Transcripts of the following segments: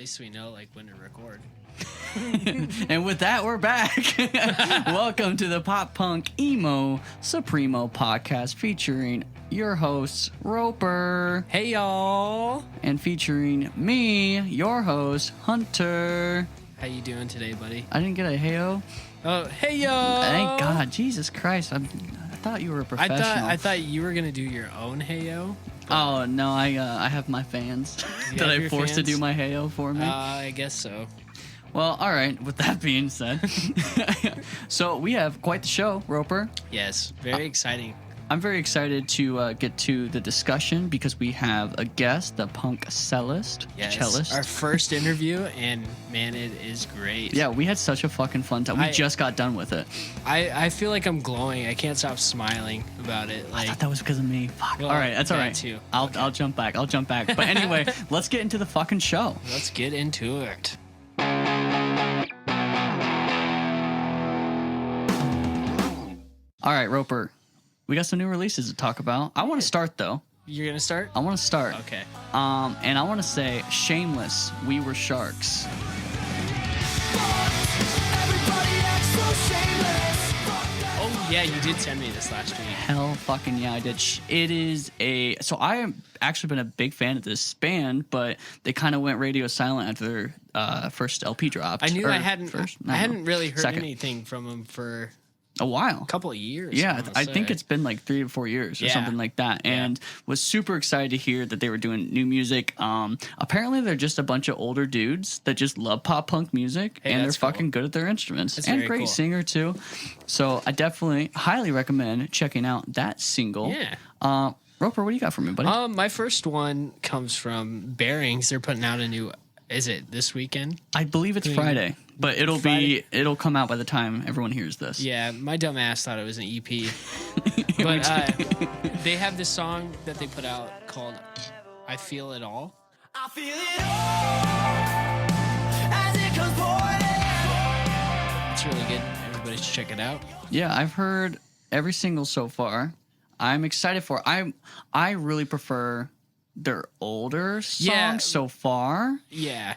least we know like when to record. And with that, we're back. Welcome to the Pop Punk Emo Supremo podcast featuring your hosts, Roper. Hey, y'all. And featuring me, your host, Hunter. How you doing today, buddy? I didn't get a hey-o. Oh, hey, y'all. Thank God. Jesus Christ. I thought you were a professional. I thought you were going to do your own hey-o. Oh, no. I have my fans that I forced to do my hey-o for me. I guess so. Well, all right. With that being said, so we have quite the show, Roper. Yes, very exciting. I'm very excited to get to the discussion because we have a guest, the Punk Cellist. Yes, Cellist. our first interview, and man, it is great. Yeah, we had such a fucking fun time. We just got done with it. I feel like I'm glowing. I can't stop smiling about it. I thought that was because of me. Fuck. Well, all right, that's all right. Too. I'll jump back. But anyway, let's get into the fucking show. Let's get into it. All right, Roper. We got some new releases to talk about. I want to start though. You're gonna start? I want to start. Okay. And I want to say, Shameless, We Were Sharks. Oh yeah, you did send me this last week. Hell fucking yeah, I did. It is so I have actually been a big fan of this band, but they kind of went radio silent after their first LP dropped. I knew I hadn't really heard second. anything from them for a while, a couple of years. Yeah, I think it's been like 3 to 4 years or something like that, and was super excited to hear that they were doing new music. Apparently they're just a bunch of older dudes that just love pop punk music, and they're fucking good at their instruments. That's and great cool. singer too. So I definitely highly recommend checking out that single. Yeah. Roper, what do you got for me, buddy? My first one comes from Bearings. They're putting out a new. Is it this weekend? I believe it's Friday, but it'll come out by the time everyone hears this. Yeah, my dumb ass thought it was an EP. But they have this song that they put out called "I Feel It All." I feel it all as it comes pouring. It's really good. Everybody should check it out. Yeah, I've heard every single so far. I'm excited for it. I really prefer their older songs so far. Yeah.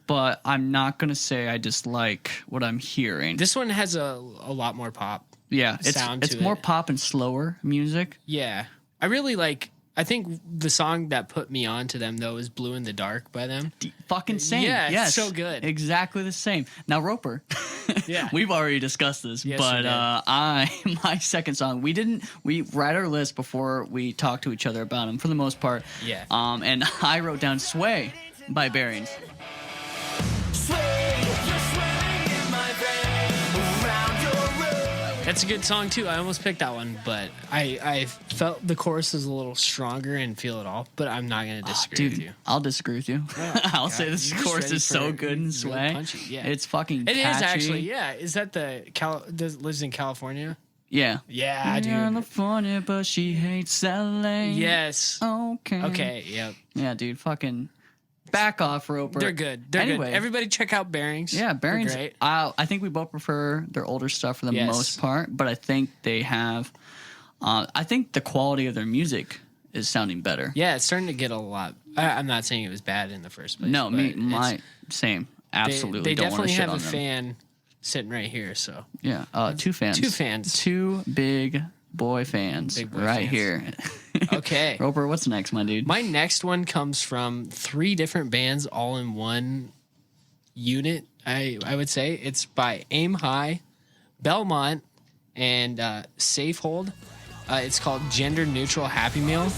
But I'm not going to say I dislike what I'm hearing. This one has a lot more pop. Yeah, it's more pop and slower music. Yeah. I really like. I think the song that put me on to them, though, is Blue in the Dark by them. Fucking same. Yeah, yes. so good. Exactly the same. Now, Roper, we've already discussed this, but my second song, we write our list before we talk to each other about them for the most part. Yeah. And I wrote down Sway by Bearings. That's a good song too. I almost picked that one, but I felt the chorus is a little stronger and Feel It All, but I'm not going to disagree with you. I'll disagree with you. I'll say this chorus is so good and Sway. Punchy. Yeah. It's fucking catchy. It is actually, yeah. Is that lives in California? Yeah. Yeah, dude. California, but she hates LA. Yes. Okay, yep. Yeah, dude, fucking back off, Roper. They're good. They're good. Everybody check out Bearings. Yeah, Bearings. They're great. I think we both prefer their older stuff for the most part, but I think they have. I think the quality of their music is sounding better. Yeah, it's starting to get a lot. I'm not saying it was bad in the first place. No, same. Absolutely. They don't definitely have a them. fan sitting right here. So yeah, two fans. Two big boy fans fans. Here. Okay. Roper, what's next, my dude? My next one comes from 3 different bands all in one unit, I would say. It's by Aim High, Belmont, and Safehold. It's called Gender Neutral Happy Meal.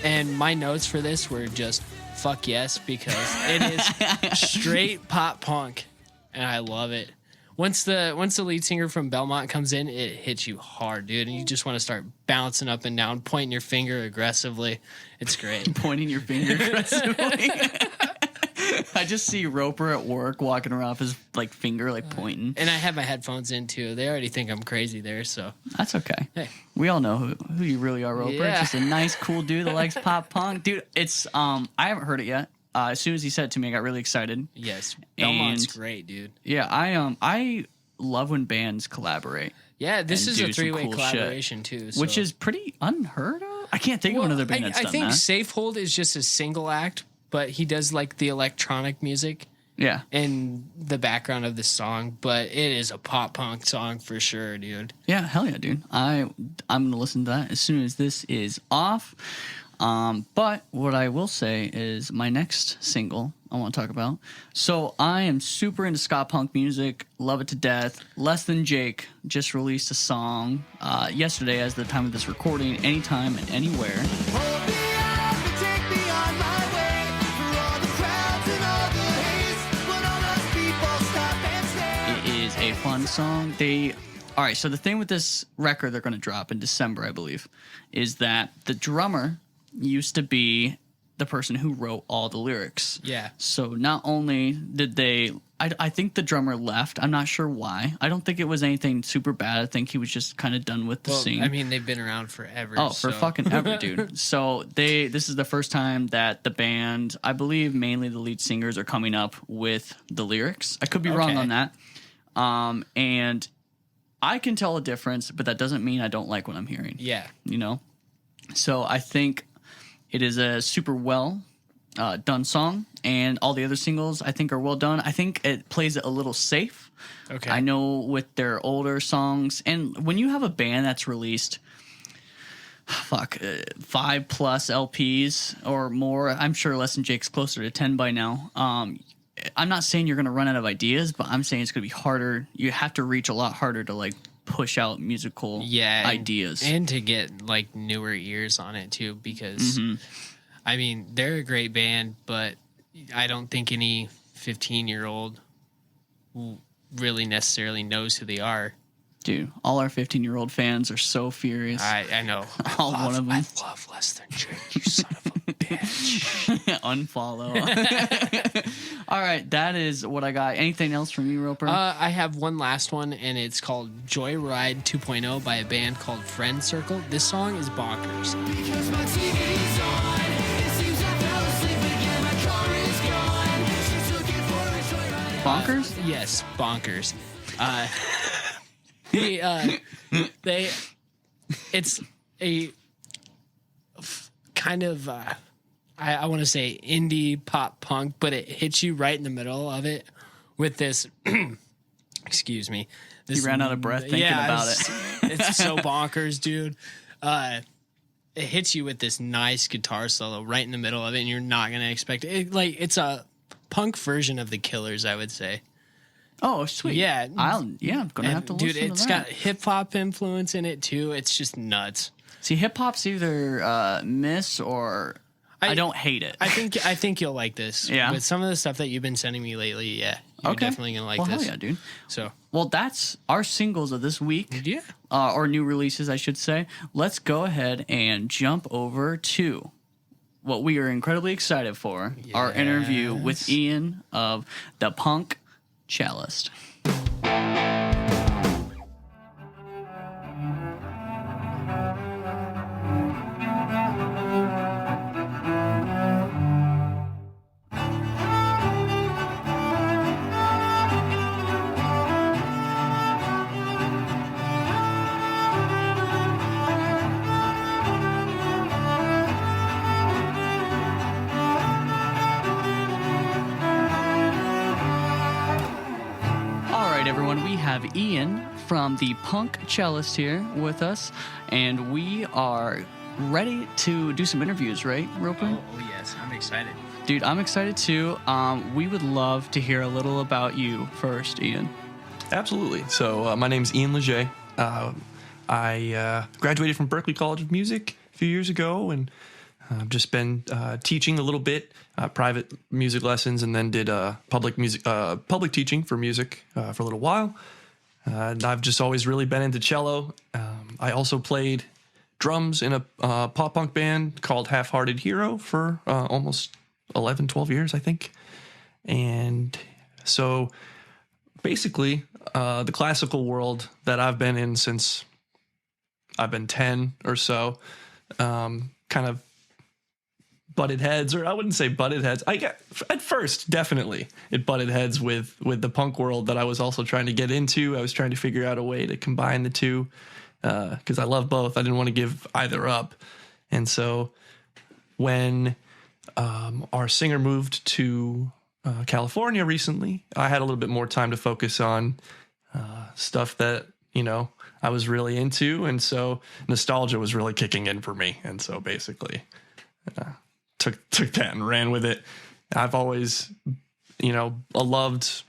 And my notes for this were just fuck yes, because it is straight pop punk, and I love it. Once the lead singer from Belmont comes in, it hits you hard, dude, and you just want to start bouncing up and down, pointing your finger aggressively. It's great. Pointing your finger aggressively. I just see Roper at work walking around with his finger pointing. And I have my headphones in too. They already think I'm crazy there, so that's okay. Hey, we all know who you really are, Roper. Yeah. Just a nice, cool dude that likes pop punk, dude. It's I haven't heard it yet. As soon as he said it to me, I got really excited. Yes, Belmont's great, dude. Yeah, I love when bands collaborate. Yeah, this is a do some 3-way cool collaboration too, so. which is pretty unheard of. I can't think of another band that's I done think that. Safehold is just a single act, but he does like the electronic music Yeah. in the background of the song. But it is a pop punk song for sure, dude. Yeah, hell yeah, dude. I'm gonna listen to that as soon as this is off. But what I will say is my next single I want to talk about. So I am super into ska punk music, love it to death. Less Than Jake just released a song yesterday as the time of this recording, anytime and anywhere. Hold me up and take me on my way through all the crowds and all the haze. When all those people stop and stare. It is a fun song. All right, so the thing with this record they're going to drop in December, I believe, is that the drummer used to be the person who wrote all the lyrics. Yeah. So not only did they, I think the drummer left. I'm not sure why. I don't think it was anything super bad. I think he was just kind of done with the scene. I mean, they've been around forever. Oh, for fucking ever, dude. So this is the first time that the band, I believe mainly the lead singers, are coming up with the lyrics. I could be wrong on that. And I can tell a difference, but that doesn't mean I don't like what I'm hearing. Yeah. You know? So I think it is a super well done song, and all the other singles I think are well done. I think it plays it a little safe. Okay. I know with their older songs, and when you have a band that's released 5+ LPs or more, I'm sure Less Than Jake's closer to 10 by now. I'm not saying you're going to run out of ideas, but I'm saying it's going to be harder. You have to reach a lot harder to like push out musical ideas. And to get like newer ears on it too, because I mean, they're a great band, but I don't think any 15-year-old really necessarily knows who they are. Dude, all our 15-year-old fans are so furious. I know. All one of them. I love Less Than Jake, you son of a bitch. Unfollow. All right, that is what I got. Anything else from you, Roper? I have one last one, and it's called Joyride 2.0 by a band called Friend Circle. This song is bonkers. Because my TV's on, it seems I fell asleep again. My car is gone. She took it for a joyride. Bonkers? Yes, bonkers. It's a kind of I want to say indie pop punk, but it hits you right in the middle of it with this. Excuse me. You ran out of breath thinking about it. It's so bonkers, dude. It hits you with this nice guitar solo right in the middle of it, and you're not gonna expect it. It's a punk version of the Killers, I would say. Oh, sweet. Yeah. I'm gonna have to listen to that. Dude, it's got hip hop influence in it too. It's just nuts. See, hip hop's either miss or I don't hate it. I think you'll like this. Yeah. With some of the stuff that you've been sending me lately, yeah. You're definitely gonna like well, this. Hell yeah, dude. So well, that's our singles of this week. Yeah. Or new releases, I should say. Let's go ahead and jump over to what we are incredibly excited for, our interview with Ian of the Punk Cellist. Everyone, we have Ian from the Punk Cellist here with us, and we are ready to do some interviews, right, Roper? Oh yes, I'm excited. Dude, I'm excited too. We would love to hear a little about you first, Ian. Absolutely. So my name's Ian Leger. I graduated from Berklee College of Music a few years ago, and I've just been teaching a little bit, private music lessons, and then did public teaching for music for a little while. And I've just always really been into cello. I also played drums in a pop punk band called Half Hearted Hero for almost 11, 12 years, I think. And so basically, the classical world that I've been in since I've been 10 or so, kind of butted heads, or I wouldn't say butted heads. At first, definitely it butted heads with the punk world that I was also trying to get into. I was trying to figure out a way to combine the two because I love both. I didn't want to give either up. And so when our singer moved to California recently, I had a little bit more time to focus on stuff that, I was really into. And so nostalgia was really kicking in for me. And so basically took that and ran with it. I've always, loved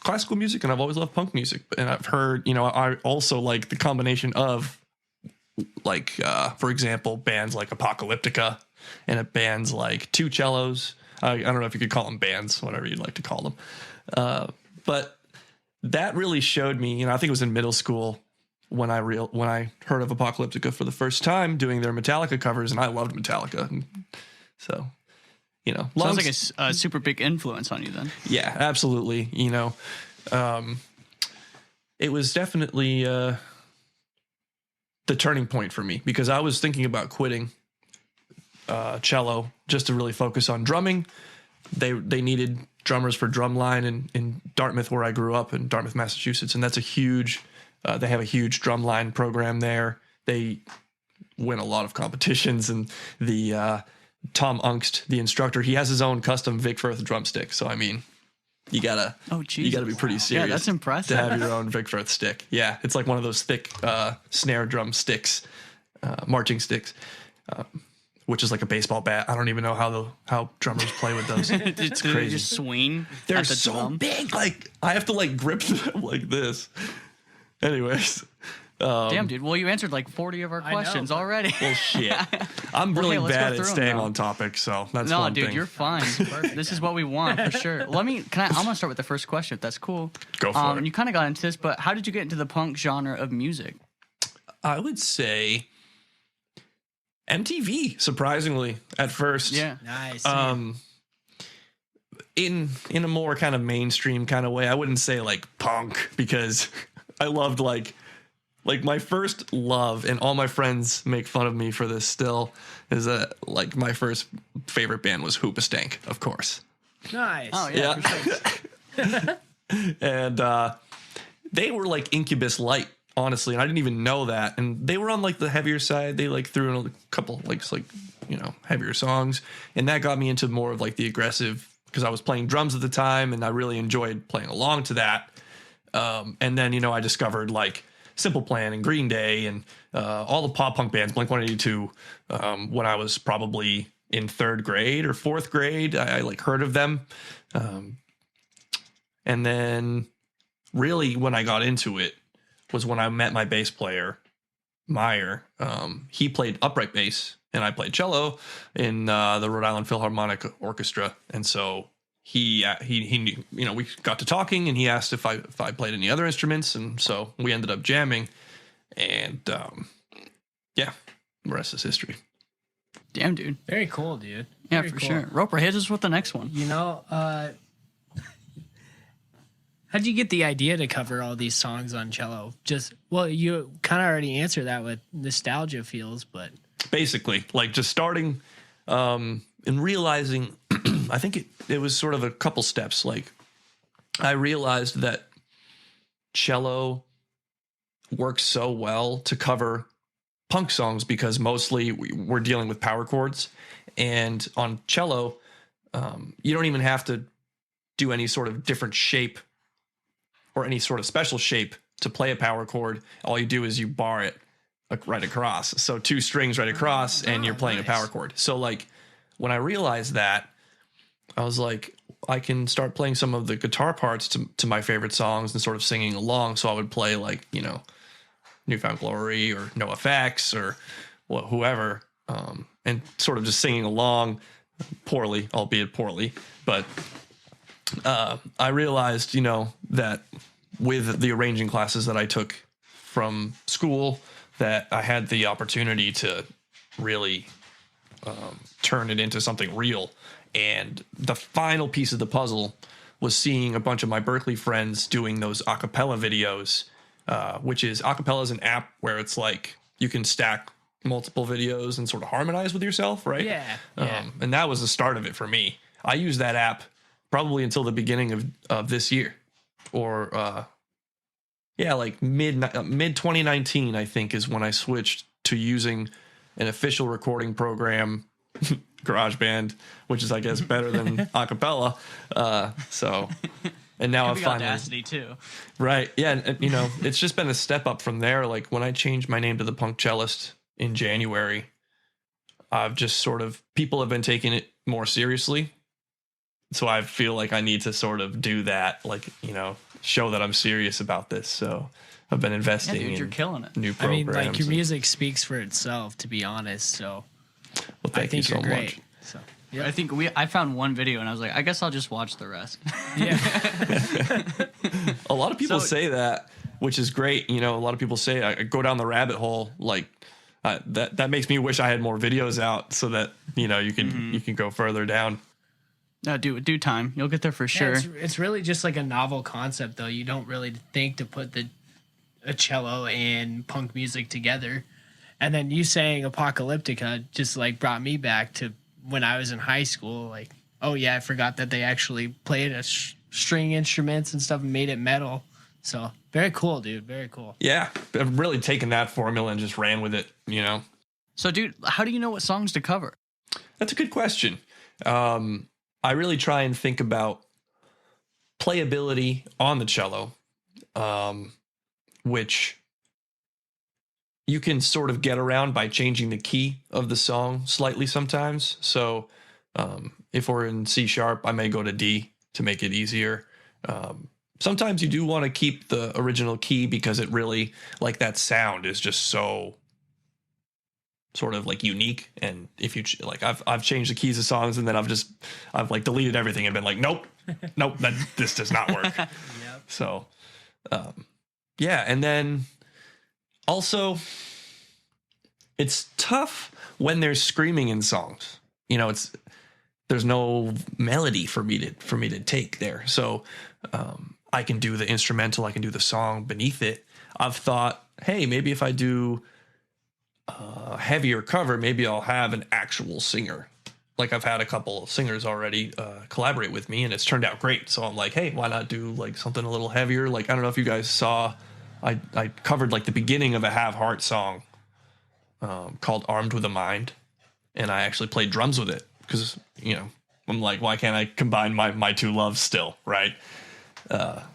classical music, and I've always loved punk music. And I've heard, I also like the combination of, like, for example, bands like Apocalyptica and bands like Two Cellos. I don't know if you could call them bands, whatever you'd like to call them. But that really showed me, I think it was in middle school when I heard of Apocalyptica for the first time doing their Metallica covers, and I loved Metallica. And so, sounds like a super big influence on you then. Yeah, absolutely. It was definitely the turning point for me, because I was thinking about quitting cello just to really focus on drumming. They needed drummers for drumline in Dartmouth, where I grew up, in Dartmouth, Massachusetts, and that's a huge. They have a huge drumline program there. They win a lot of competitions, and the Tom Ungst, the instructor, he has his own custom Vic Firth drumstick. So I mean, you gotta be pretty serious. Yeah, that's impressive to have your own Vic Firth stick. Yeah, it's like one of those thick snare drum sticks, marching sticks. Which is like a baseball bat. I don't even know how drummers play with those. It's crazy. They just swing. They're at the so drum. big. Like I have to like grip them like this. Anyways. Damn, dude. Well, you answered like 40 of our questions already. Well, shit. I'm really bad at staying on topic, so that's one thing. No, dude, you're fine. This is what we want for sure. I'm gonna start with the first question, if that's cool. Go for it. And you kind of got into this, but how did you get into the punk genre of music? I would say MTV, surprisingly, at first. Yeah. Nice. In a more kind of mainstream kind of way. I wouldn't say like punk, because I loved like my first love, and all my friends make fun of me for this still, is that like my first favorite band was Hoopastank, of course. Nice. Oh yeah. For sure. And they were like Incubus light, honestly, and I didn't even know that. And they were on like the heavier side. They like threw in a couple like heavier songs, and that got me into more of like the aggressive, because I was playing drums at the time, and I really enjoyed playing along to that. And then I discovered like Simple Plan and Green Day and all the pop punk bands, Blink-182. When I was probably in 3rd grade or 4th grade, I like heard of them. And then really when I got into it was when I met my bass player, Meyer. He played upright bass and I played cello in the Rhode Island Philharmonic Orchestra. And so he knew, we got to talking, and he asked if I played any other instruments. And so we ended up jamming, and yeah, the rest is history. Damn, dude. Very cool, dude. Yeah, Very for cool. sure. Roper, hit us with the next one. How'd you get the idea to cover all these songs on cello? You kind of already answered that with nostalgia feels, but basically, like just starting and realizing, I think it was sort of a couple steps. Like I realized that cello works so well to cover punk songs, because mostly we're dealing with power chords, and on cello, you don't even have to do any sort of different shape or any sort of special shape to play a power chord. All you do is you bar it right across. So 2 strings right across, and you're playing a power chord. So like when I realized that, I was like, I can start playing some of the guitar parts to my favorite songs and sort of singing along. So I would play like, Newfound Glory or NoFX or whoever, and sort of just singing along poorly, albeit poorly. But I realized, that with the arranging classes that I took from school, that I had the opportunity to really turn it into something real. And the final piece of the puzzle was seeing a bunch of my Berkeley friends doing those acapella videos, which is acapella is an app where it's like you can stack multiple videos and sort of harmonize with yourself, right? Yeah. And that was the start of it for me. I used that app probably until the beginning of this year, or like mid 2019, I think, is when I switched to using an official recording program, GarageBand, which is, I guess, better than acapella. And now I've finally Audacity too. Right. Yeah. And, you know, it's just been a step up from there. Like when I changed my name to the Punk Cellist in January, I've just sort of, people have been taking it more seriously. So I feel like I need to sort of do that, like, you know, show that I'm serious about this. So I've been investing in you're killing it. New I programs. mean, like, your music speaks for itself, to be honest. So Well, thank you so much. So, I think I found one video and I was like, I guess I'll just watch the rest. yeah. A lot of people say that, which is great. You know, a lot of people say I go down the rabbit hole. Like that makes me wish I had more videos out so that, you know, you can go further down. No, do time. You'll get there for sure. It's really just like a novel concept, though. You don't really think to put a cello and punk music together. And then you saying Apocalyptica just like brought me back to when I was in high school. Like, oh yeah, I forgot that they actually played string instruments and stuff and made it metal. So very cool, dude. Very cool. Yeah, I've really taken that formula and just ran with it, you know. So, dude, how do you know what songs to cover? That's a good question. I really try and think about playability on the cello, which you can sort of get around by changing the key of the song slightly sometimes. So if we're in C sharp, I may go to D to make it easier. Sometimes you do want to keep the original key because it really, like, that sound is just so sort of like unique. And if you like, I've changed the keys of songs and then I've like deleted everything and been like, nope, this does not work. Yep. So, yeah. And then also it's tough when there's screaming in songs, you know, there's no melody for me to take there. So, I can do the instrumental, I can do the song beneath it. I've thought, hey, maybe if I do heavier cover, maybe I'll have an actual singer. Like, I've had a couple of singers already collaborate with me and it's turned out great. So I'm like, hey, why not do like something a little heavier? Like, I don't know if you guys saw, I covered like the beginning of a Have Heart song called Armed with a Mind. And I actually played drums with it because, you know, I'm like, why can't I combine my two loves still, right?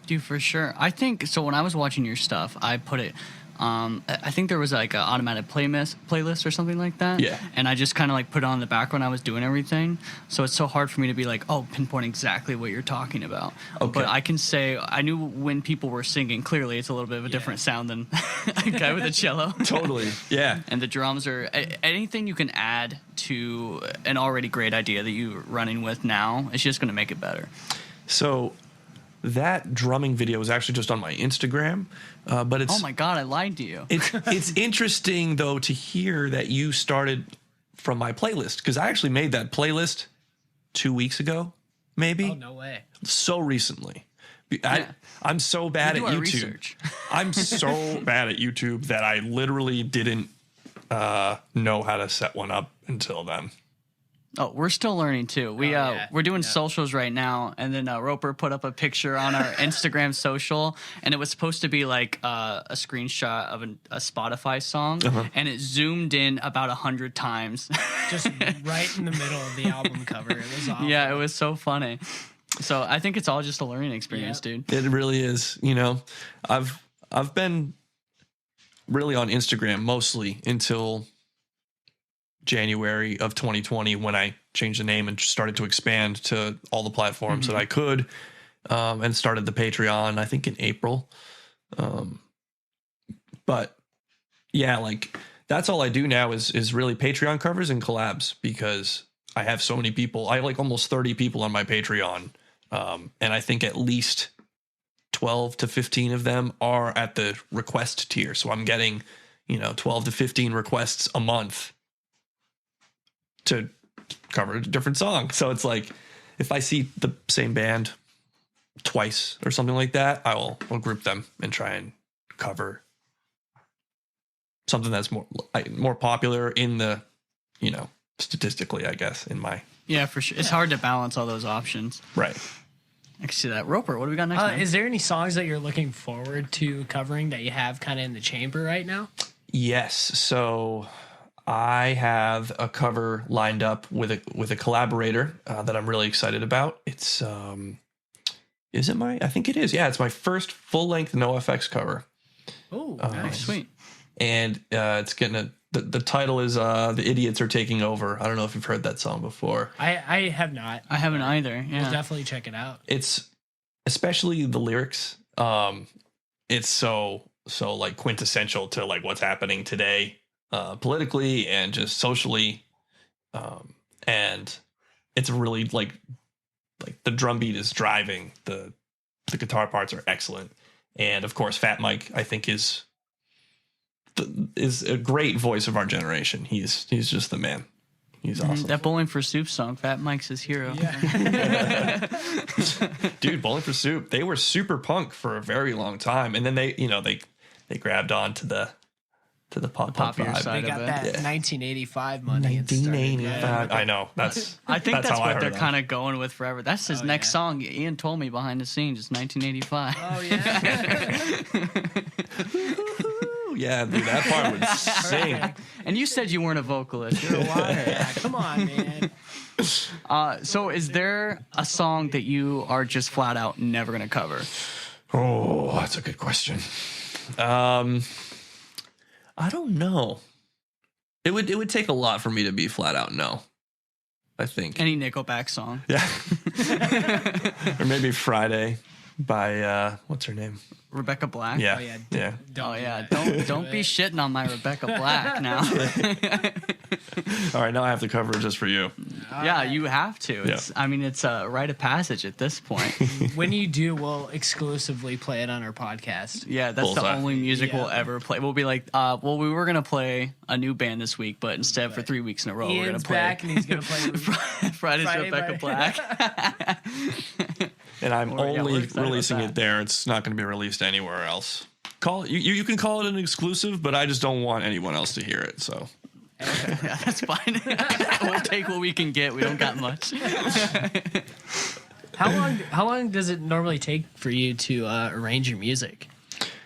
Dude, for sure. I think so. When I was watching your stuff, I put it. I think there was like an automatic playlist or something like that. Yeah. And I just kind of like put it on the background. I was doing everything, so it's so hard for me to be like, oh, pinpoint exactly what you're talking about. Okay. But I can say I knew when people were singing. Clearly, it's a little bit of a different sound than a guy with a cello. Totally. Yeah. And the drums are anything you can add to an already great idea that you're running with now. It's just going to make it better. So that drumming video was actually just on my Instagram, but it's... Oh my God, I lied to you. It's interesting, though, to hear that you started from my playlist, because I actually made that playlist 2 weeks ago, maybe. Oh, no way. So recently. I'm so bad at We do our YouTube. research. I'm so bad at YouTube that I literally didn't know how to set one up until then. Oh, we're still learning too. We're doing socials right now, and then Roper put up a picture on our Instagram social, and it was supposed to be like a screenshot of a Spotify song, and it zoomed in about 100 times. Just right in the middle of the album cover. It was awful. Yeah, it was so funny. So I think it's all just a learning experience, dude. It really is. You know, I've been really on Instagram mostly until January of 2020 when I changed the name and started to expand to all the platforms that I could, and started the Patreon, I think in April. But yeah, like that's all I do now is really Patreon covers and collabs, because I have so many people. I have like almost 30 people on my Patreon. And I think at least 12 to 15 of them are at the request tier. So I'm getting, 12 to 15 requests a month to cover a different song. So it's like, if I see the same band twice or something like that, I'll group them and try and cover something that's more popular in the, statistically, I guess, in my Yeah, for sure. It's hard to balance all those options. right. I can see that. Roper, what do we got next? Man? Is there any songs that you're looking forward to covering that you have kind of in the chamber right now? Yes. So I have a cover lined up with a collaborator that I'm really excited about. It's is it my? I think it is. Yeah, it's my first full length NoFX cover. Oh, Nice. Sweet. And it's getting the title is The Idiots Are Taking Over. I don't know if you've heard that song before. I have not. I haven't either. Yeah. We'll definitely check it out. It's especially the lyrics. It's so like quintessential to like what's happening today, politically and just socially. And it's really like the drum beat is driving. The guitar parts are excellent. And of course, Fat Mike, I think is a great voice of our generation. He's just the man. He's awesome. That Bowling for Soup song, Fat Mike's his hero. Yeah. Dude, Bowling for Soup, they were super punk for a very long time, and then they grabbed on to the pop punk popular vibe. side. They got of it. that 1985 money. and started 1985. I know. I think that's how I what heard they're that. kind of going with forever. That's his next song. Ian told me behind the scenes. It's 1985. Oh yeah. Yeah, dude, that part would sing. And you said you weren't a vocalist. You're a liar. Yeah, come on, man. So is there a song that you are just flat out never going to cover? Oh, that's a good question. I don't know. It would take a lot for me to be flat out no. I think. Any Nickelback song? Yeah. Or maybe Friday by what's her name? Rebecca Black? Yeah. Oh yeah. Yeah. Don't do that. Don't be shitting on my Rebecca Black now. All right, now I have to cover it just for you. Yeah, you have to. It's it's a rite of passage at this point. When you do, we'll exclusively play it on our podcast. Yeah, that's the Bullseye. only music we'll Yeah. ever play. We'll be like, well, we were gonna play a new band this week, but instead for 3 weeks in a row, we're gonna Ian's play back and he's gonna play. Friday's Friday Rebecca by- Black. And I'm Well, yeah, only we're excited about releasing that. it there. It's not going to be released anywhere else. Call it, you can call it an exclusive, but I just don't want anyone else to hear it. So Yeah, that's fine. We'll take what we can get. We don't got much. How long does it normally take for you to arrange your music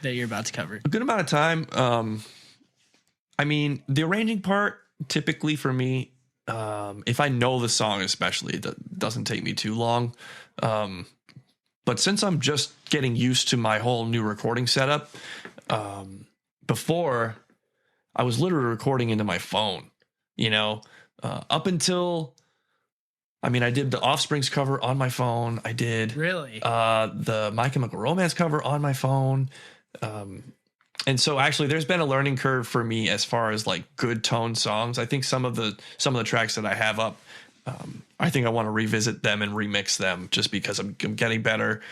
that you're about to cover? a good amount of time. I mean, the arranging part typically for me, if I know the song, especially, it doesn't take me too long. But since I'm just getting used to my whole new recording setup, before I was literally recording into my phone, up until, I did the Offspring's cover on my phone. I did Really? the My Chemical Romance cover on my phone. And so actually there's been a learning curve for me as far as like good tone songs. I think some of the tracks that I have up, I think I want to revisit them and remix them just because I'm getting better.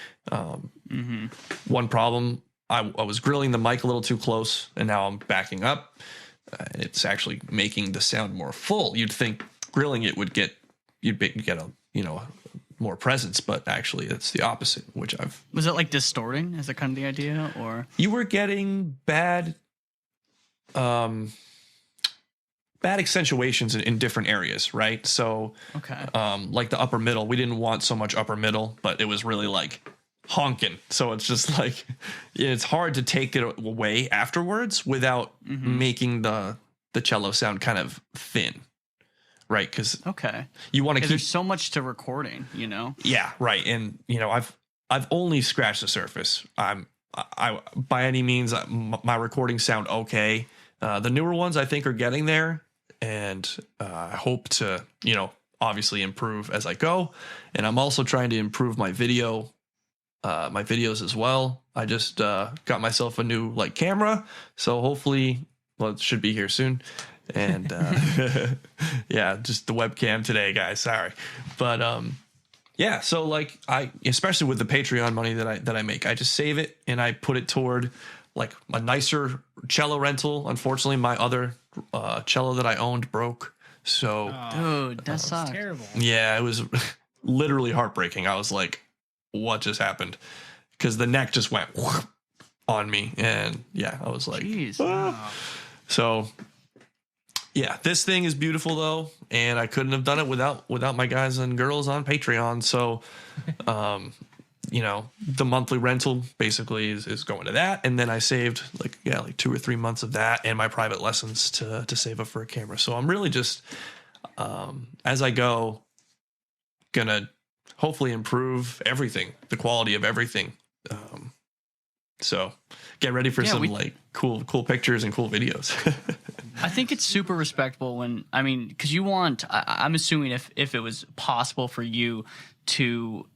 One problem, I was grilling the mic a little too close and now I'm backing up. It's actually making the sound more full. You'd think grilling it would get a, more presence, but actually it's the opposite, which Was it like distorting? Is that kind of the idea, or you were getting bad accentuations in different areas, right? So, okay? like the upper middle, we didn't want so much upper middle, but it was really like honking. So it's just like, it's hard to take it away afterwards without making the cello sound kind of thin, right? Because Okay. you want to keep. There's so much to recording, Yeah, right. And I've only scratched the surface. I by any means my recordings sound okay. The newer ones I think are getting there, and I hope to obviously improve as I go. And I'm also trying to improve my videos as well. I just got myself a new camera, so hopefully, it should be here soon. And yeah, just the webcam today, guys. Sorry, but yeah. So I, especially with the Patreon money that I make, I just save it and I put it toward a nicer cello rental. Unfortunately, my other cello that I owned broke. So Dude, that sucks. Terrible. yeah, it was literally heartbreaking. I was like, what just happened? Because the neck just went on me. And yeah, I was like, Jeez. "Ah." So yeah, this thing is beautiful though, and I couldn't have done it without my guys and girls on Patreon. So, you know, the monthly rental basically is going to that, and then I saved like 2 or 3 months of that and my private lessons to save up for a camera. So I'm really just as I go, gonna hopefully improve everything, the quality of everything. So get ready for some like cool pictures and cool videos. I think it's super respectable when, I mean, because you want, I'm assuming if it was possible for you to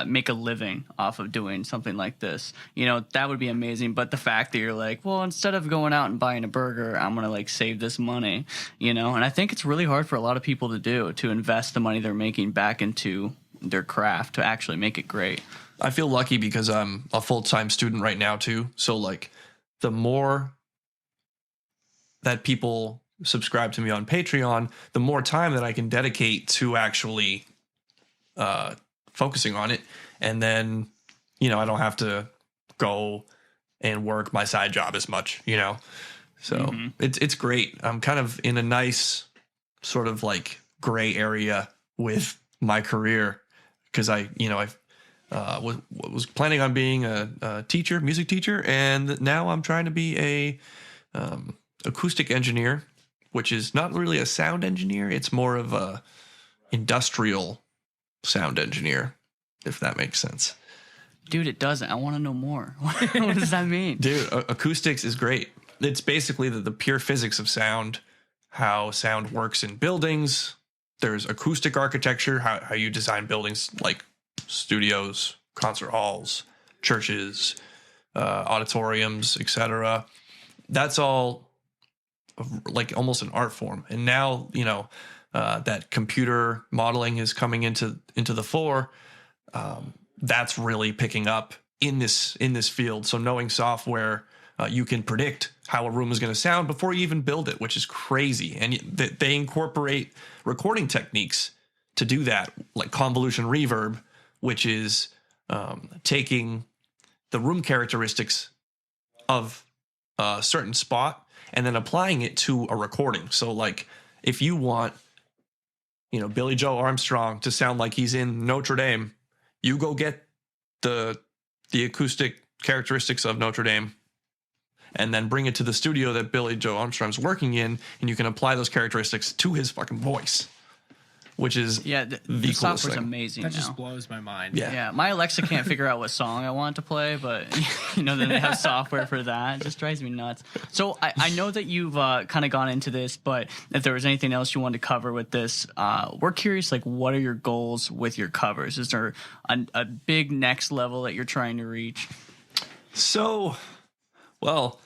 make a living off of doing something like this, you know, that would be amazing. But the fact that you're like, well, instead of going out and buying a burger, I'm going to like save this money, you know, and I think it's really hard for a lot of people to do, to invest the money they're making back into their craft to actually make it great. I feel lucky because I'm a full-time student right now too. So like the more that people subscribe to me on Patreon, the more time that I can dedicate to actually focusing on it. And then, you know, I don't have to go and work my side job as much, you know? So it's great. I'm kind of in a nice sort of like gray area with my career because I was planning on being a teacher, music teacher, and now I'm trying to be a acoustic engineer, which is not really a sound engineer. It's more of a industrial sound engineer, if that makes sense. Dude, it doesn't. I want to know more. What does that mean? Dude, acoustics is great. It's basically the pure physics of sound, how sound works in buildings. There's acoustic architecture, how you design buildings like studios, concert halls, churches, auditoriums, etc. That's all like almost an art form. And now, you know, that computer modeling is coming into the fore. That's really picking up in this field. So knowing software, you can predict how a room is going to sound before you even build it, which is crazy. And they incorporate recording techniques to do that, like convolution reverb, which is taking the room characteristics of a certain spot and then applying it to a recording. So like if you want, you know, Billy Joe Armstrong to sound like he's in Notre Dame, you go get the acoustic characteristics of Notre Dame and then bring it to the studio that Billy Joe Armstrong's working in, and you can apply those characteristics to his fucking voice, which is the software's amazing. That now. just blows my mind. Yeah, my Alexa can't figure out what song I want to play, but you know, then they have software for that. It just drives me nuts. So I know that you've kind of gone into this, but if there was anything else you wanted to cover with this, we're curious, like, what are your goals with your covers? Is there a big next level that you're trying to reach? So, well,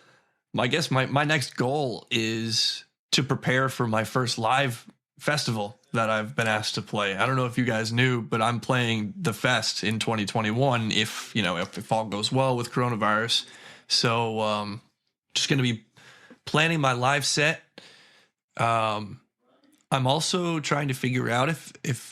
I guess my next goal is to prepare for my first live festival that I've been asked to play. I don't know if you guys knew, but I'm playing the fest in 2021 if all goes well with coronavirus. So just going to be planning my live set. I'm also trying to figure out if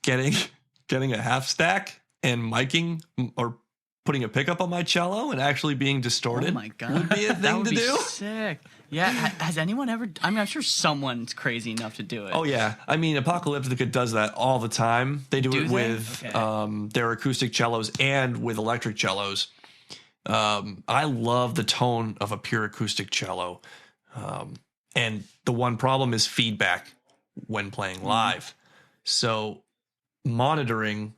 getting a half stack and miking or putting a pickup on my cello and actually being distorted. Oh my God. Would be a thing that would to be do. Sick. Yeah. Has anyone ever? I mean, I'm sure someone's crazy enough to do it. Oh yeah, I mean, Apocalyptica does that all the time. They do it with their acoustic cellos and with electric cellos. I love the tone of a pure acoustic cello, and the one problem is feedback when playing live. So monitoring.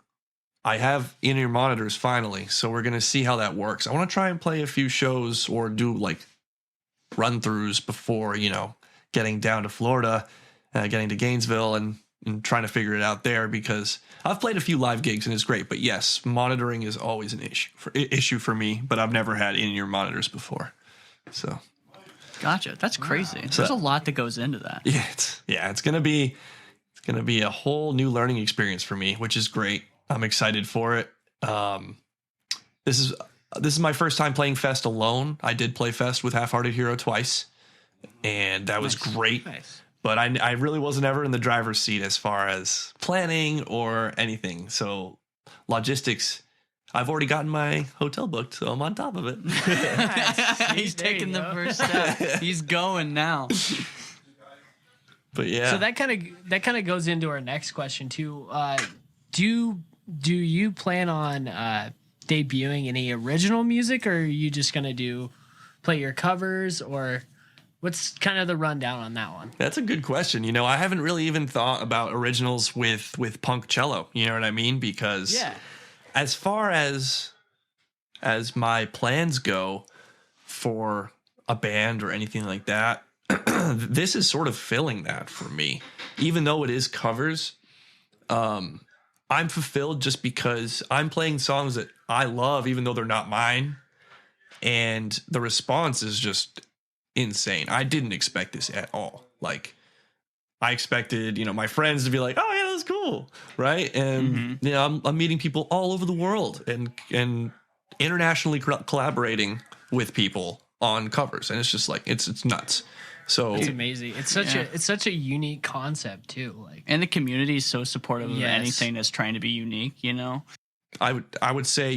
I have in-ear monitors finally, so we're going to see how that works. I want to try and play a few shows or do like run-throughs before, getting down to Florida, getting to Gainesville and trying to figure it out there, because I've played a few live gigs and it's great. But yes, monitoring is always an issue for me, but I've never had in-ear monitors before. So, gotcha. That's crazy. So, there's a lot that goes into that. Yeah, it's going to be a whole new learning experience for me, which is great. I'm excited for it. This is my first time playing Fest alone. I did play Fest with Half-Hearted Hero twice, and that was great. Nice. But I really wasn't ever in the driver's seat as far as planning or anything. So logistics I've already gotten my hotel booked, so I'm on top of it. He's There taking you the go. first step. He's going now. But yeah. So that kind of goes into our next question too. Do you plan on debuting any original music, or are you just gonna play your covers, or what's kind of the rundown on that one? That's a good question. You know, I haven't really even thought about originals with Punk Cello. You know what I mean? Because as far as my plans go for a band or anything like that, this is sort of filling that for me. Even though it is covers, I'm fulfilled just because I'm playing songs that I love, even though they're not mine. And the response is just insane. I didn't expect this at all. Like, I expected, my friends to be like, "Oh yeah, that was cool," right? And I'm meeting people all over the world and internationally collaborating with people on covers, and it's just like it's nuts. So It's amazing. It's such a unique concept too. Like, And the community is so supportive of Yes. anything that's trying to be unique, I would say,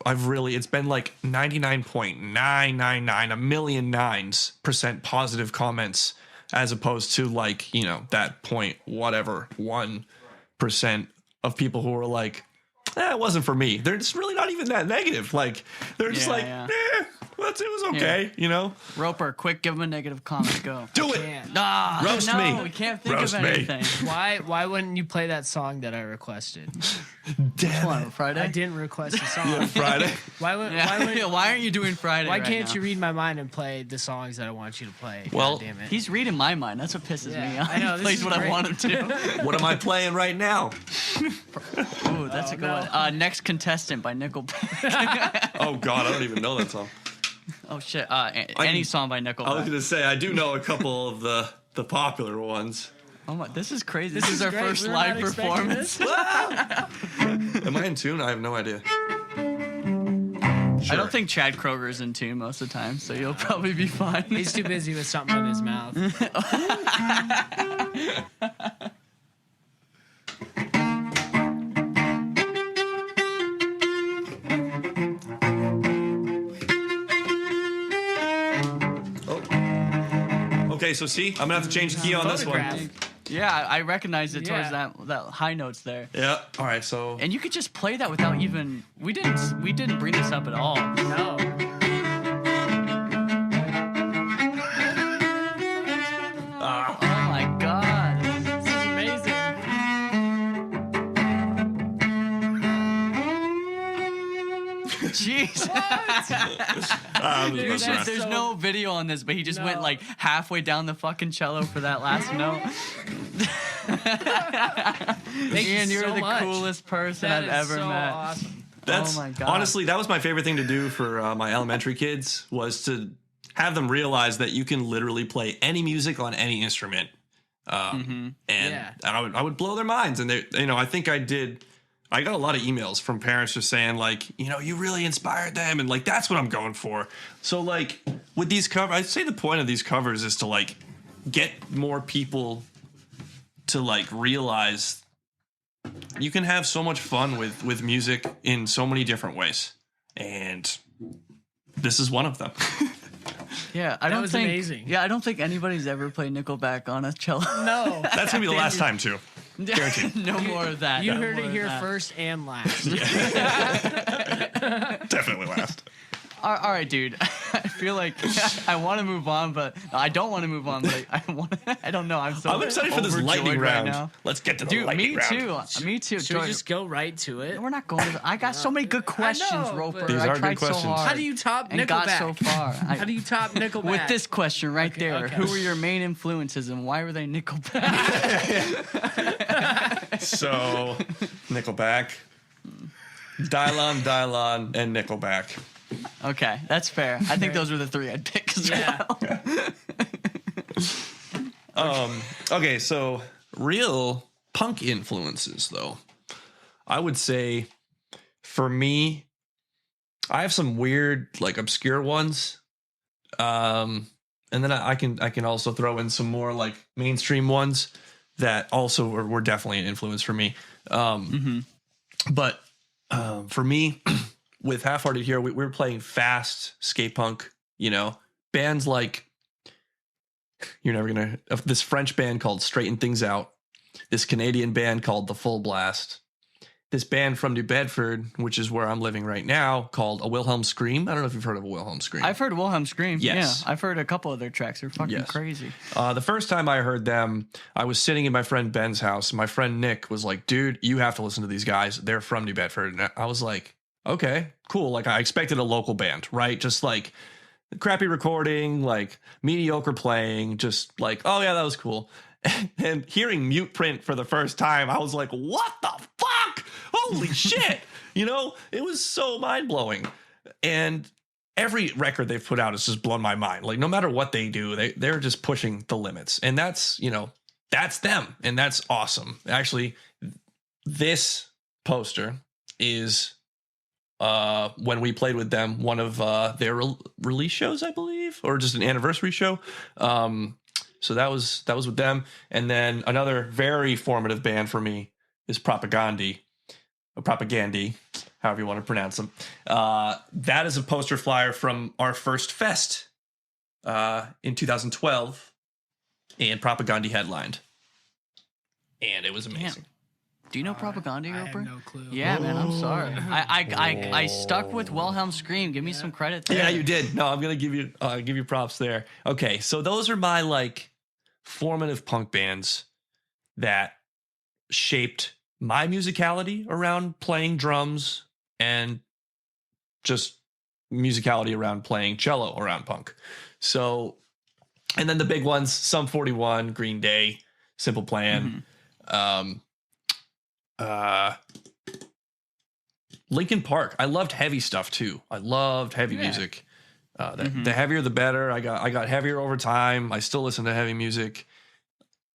I've really, it's been like 99.999 a million nines % positive comments, as opposed to like, that point whatever 1% of people who are like, it wasn't for me. They're just really not even that negative. Like, they're just it was okay, Roper, quick, give him a negative comment. Go. Do it. man, Roast no, me. we can't think Roast of me. anything. why wouldn't you play that song that I requested? Damn Come it. on, Friday. I didn't request a song. Friday. Why would Why aren't you doing Friday? why right can't now? you read my mind and play the songs that I want you to play? Well, God damn it. He's reading my mind. That's what pisses Yeah, me off. I know, He this plays is what I great. want him to. What am I playing right now? Ooh, that's a good no. one. Next Contestant by Nickelback. Oh God, I don't even know that song. Oh shit. Any song by I was Nickelback. gonna say I do know a couple of the popular ones. Oh my, this is crazy. This is our great. first We were live not expecting performance. Am I in tune? I have no idea. I don't think Chad Kroger's in tune most of the time, so you'll probably be fine. He's too busy with something in his mouth. Okay, so see, I'm gonna have to change the key on this one. Photograph. Yeah, I recognize it towards Yeah. that high notes there. Yeah. All right. So And you could just play that without even we didn't bring this up at all. No. Oh my god. This is amazing. Jeez. I'm just Dude, messing around. There's so- no video on this, but he just went No. like halfway down the fucking cello for that last note. Thank Ian, you you're so the much. coolest person That I've is ever so met. awesome. That's Oh my God. honestly, that was my favorite thing to do for my elementary kids, was to have them realize that you can literally play any music on any instrument, and Yeah. I would blow their minds. And they, I think I did. I got a lot of emails from parents just saying like, you really inspired them, and like that's what I'm going for. So like with these covers, I'd say the point of these covers is to like get more people to like realize you can have so much fun with music in so many different ways, and this is one of them. Yeah, I don't was think. amazing. Yeah, I don't think anybody's ever played Nickelback on a cello. No. That's gonna be the last time too. Guaranteed. No more of that. You No heard more it of here that. first and last. Definitely last. All right, dude. I feel like I want to move on, but I don't want to move on. But I want. I don't know. I'm excited for this overjoyed lightning right round. now. Let's get to the Dude, lightning me round. too. Me too. Should we Jordan, just go right to it? we're not going. I got so many good questions, know, Roper. but- These I are good tried so questions. hard How do you top and Nickelback? got so far. How do you top Nickelback? With this question right there, okay. who were your main influences and why were they Nickelback? So, Nickelback, Dylon, and Nickelback. Okay, that's fair. I think those were the three I'd pick as Yeah. well. Okay, so real punk influences, though. I would say, for me, I have some weird, like obscure ones, and then I can also throw in some more like mainstream ones that also were definitely an influence for me. But for me, with Half-Hearted Hero, we were playing fast skate punk, bands like, you're never going to, this French band called Straighten Things Out, this Canadian band called The Full Blast, this band from New Bedford, which is where I'm living right now, called A Wilhelm Scream. I don't know if you've heard of A Wilhelm Scream. I've heard Wilhelm Scream. Yes. Yeah, I've heard a couple of their tracks. They're fucking crazy. The first time I heard them, I was sitting in my friend Ben's house. My friend Nick was like, dude, you have to listen to these guys. They're from New Bedford. And I was like, okay, cool. Like, I expected a local band, right? Just like crappy recording, like mediocre playing, just like, oh yeah, that was cool. And hearing Mute Print for the first time, I was like, what the fuck? Holy shit. It was so mind blowing. And every record they've put out has just blown my mind. Like, no matter what they do, they're just pushing the limits. And that's them. And that's awesome. Actually, this poster is when we played with them, one of their release shows, I believe, or just an anniversary show. So that was with them. And then another very formative band for me is Propagandhi, however you want to pronounce them. That is a poster flyer from our first fest in 2012, and Propagandhi headlined. And it was amazing. Damn. Do you know Propagandhi, I Roper? have no clue. Yeah, man, I'm sorry. I stuck with Wilhelm Scream. Give me some credit there. Yeah, you did. No, I'm gonna give you props there. Okay, so those are my like formative punk bands that shaped my musicality around playing drums and just musicality around playing cello around punk. So, and then the big ones: Sum 41, Green Day, Simple Plan. Linkin Park. I loved heavy stuff too. I loved heavy music. The heavier the better. I got heavier over time. I still listen to heavy music.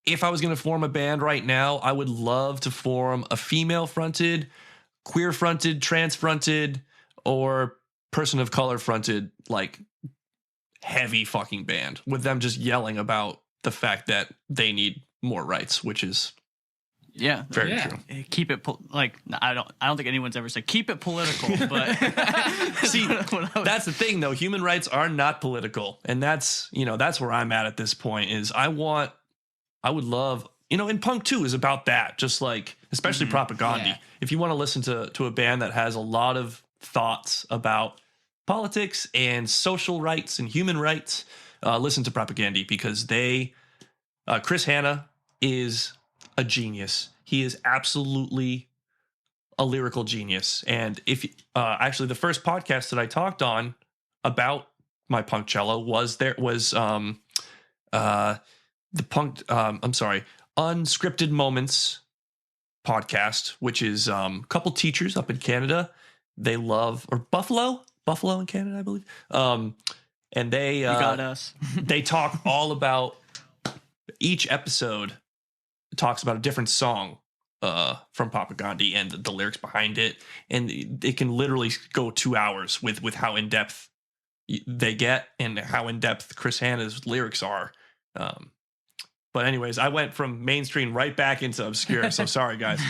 If I was going to form a band right now, I would love to form a female fronted, queer fronted, trans fronted, or person of color fronted, like heavy fucking band with them just yelling about the fact that they need more rights, which is very true. Keep it I don't think anyone's ever said keep it political, but see, that's the thing though. Human rights are not political, and that's where I'm at this point. Is I would love, and punk too is about that. Just like, especially Propagandhi. Yeah. If you want to listen to a band that has a lot of thoughts about politics and social rights and human rights, listen to Propagandhi, because Chris Hanna is a genius. He is absolutely a lyrical genius. And if actually the first podcast that I talked on about my punk cello was the punk Unscripted Moments podcast, which is a couple teachers up in Canada. They love, or Buffalo in Canada, I believe. And they you got us. They talk all about, each episode talks about a different song from Propagandhi and the lyrics behind it, and it can literally go 2 hours with how in depth they get and how in depth Chris Hanna's lyrics are. But anyways, I went from mainstream right back into obscure. So sorry, guys.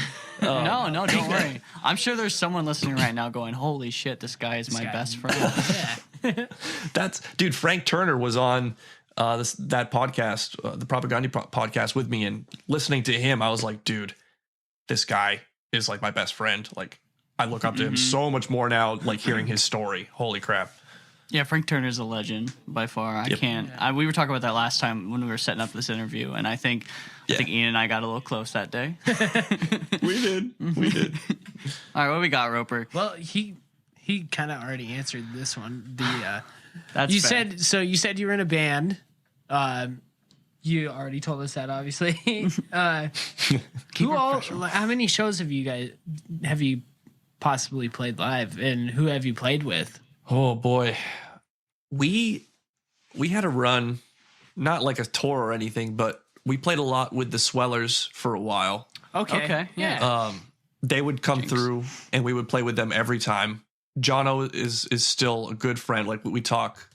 No, don't worry. I'm sure there's someone listening right now going, "Holy shit, this guy is my best friend." Dude. Frank Turner was on that podcast, the Propagandhi podcast, with me, and listening to him, I was like, dude, this guy is like my best friend. Like, I look up to him so much more now. Like, hearing his story. Holy crap. Yeah, Frank Turner's a legend by far. I can't. We were talking about that last time when we were setting up this interview, and I think Ian and I got a little close that day. We did. All right, what we got, Roper? Well, he kind of already answered this one. That's you fair. said you were in a band. You already told us that, obviously. How many shows have you possibly played live, and who have you played with? Oh boy, we had a run, not like a tour or anything, but we played a lot with the Swellers for a while. Okay, yeah. They would come through, and we would play with them every time. Jono is still a good friend. Like, we talk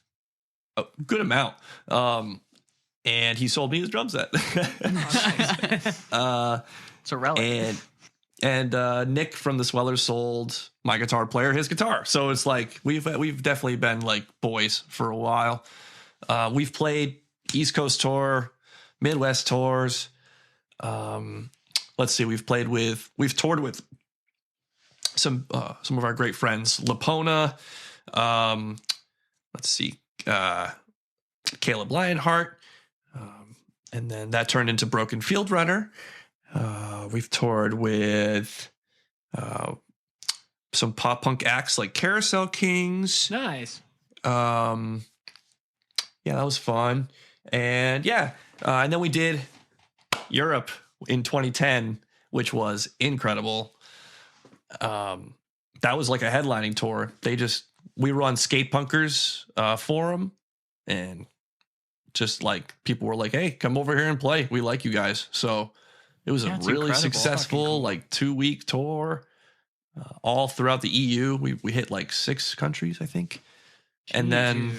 a good amount. And he sold me his drum set. It's a relic. And And Nick from the Swellers sold my guitar player his guitar. So it's like we've definitely been like boys for a while. We've played East Coast tour, Midwest tours. Let's see, we've toured with some of our great friends, Lapona. Let's see, Caleb Lionheart, and then that turned into Broken Field Runner. We've toured with some pop punk acts like Carousel Kings. Nice. Yeah, that was fun. And and then we did Europe in 2010, which was incredible. That was like a headlining tour. We were on Skate Punkers forum, and just like people were like, "Hey, come over here and play. We like you guys." So it was a really successful like 2-week tour, all throughout the EU. We hit like 6 countries, I think. And then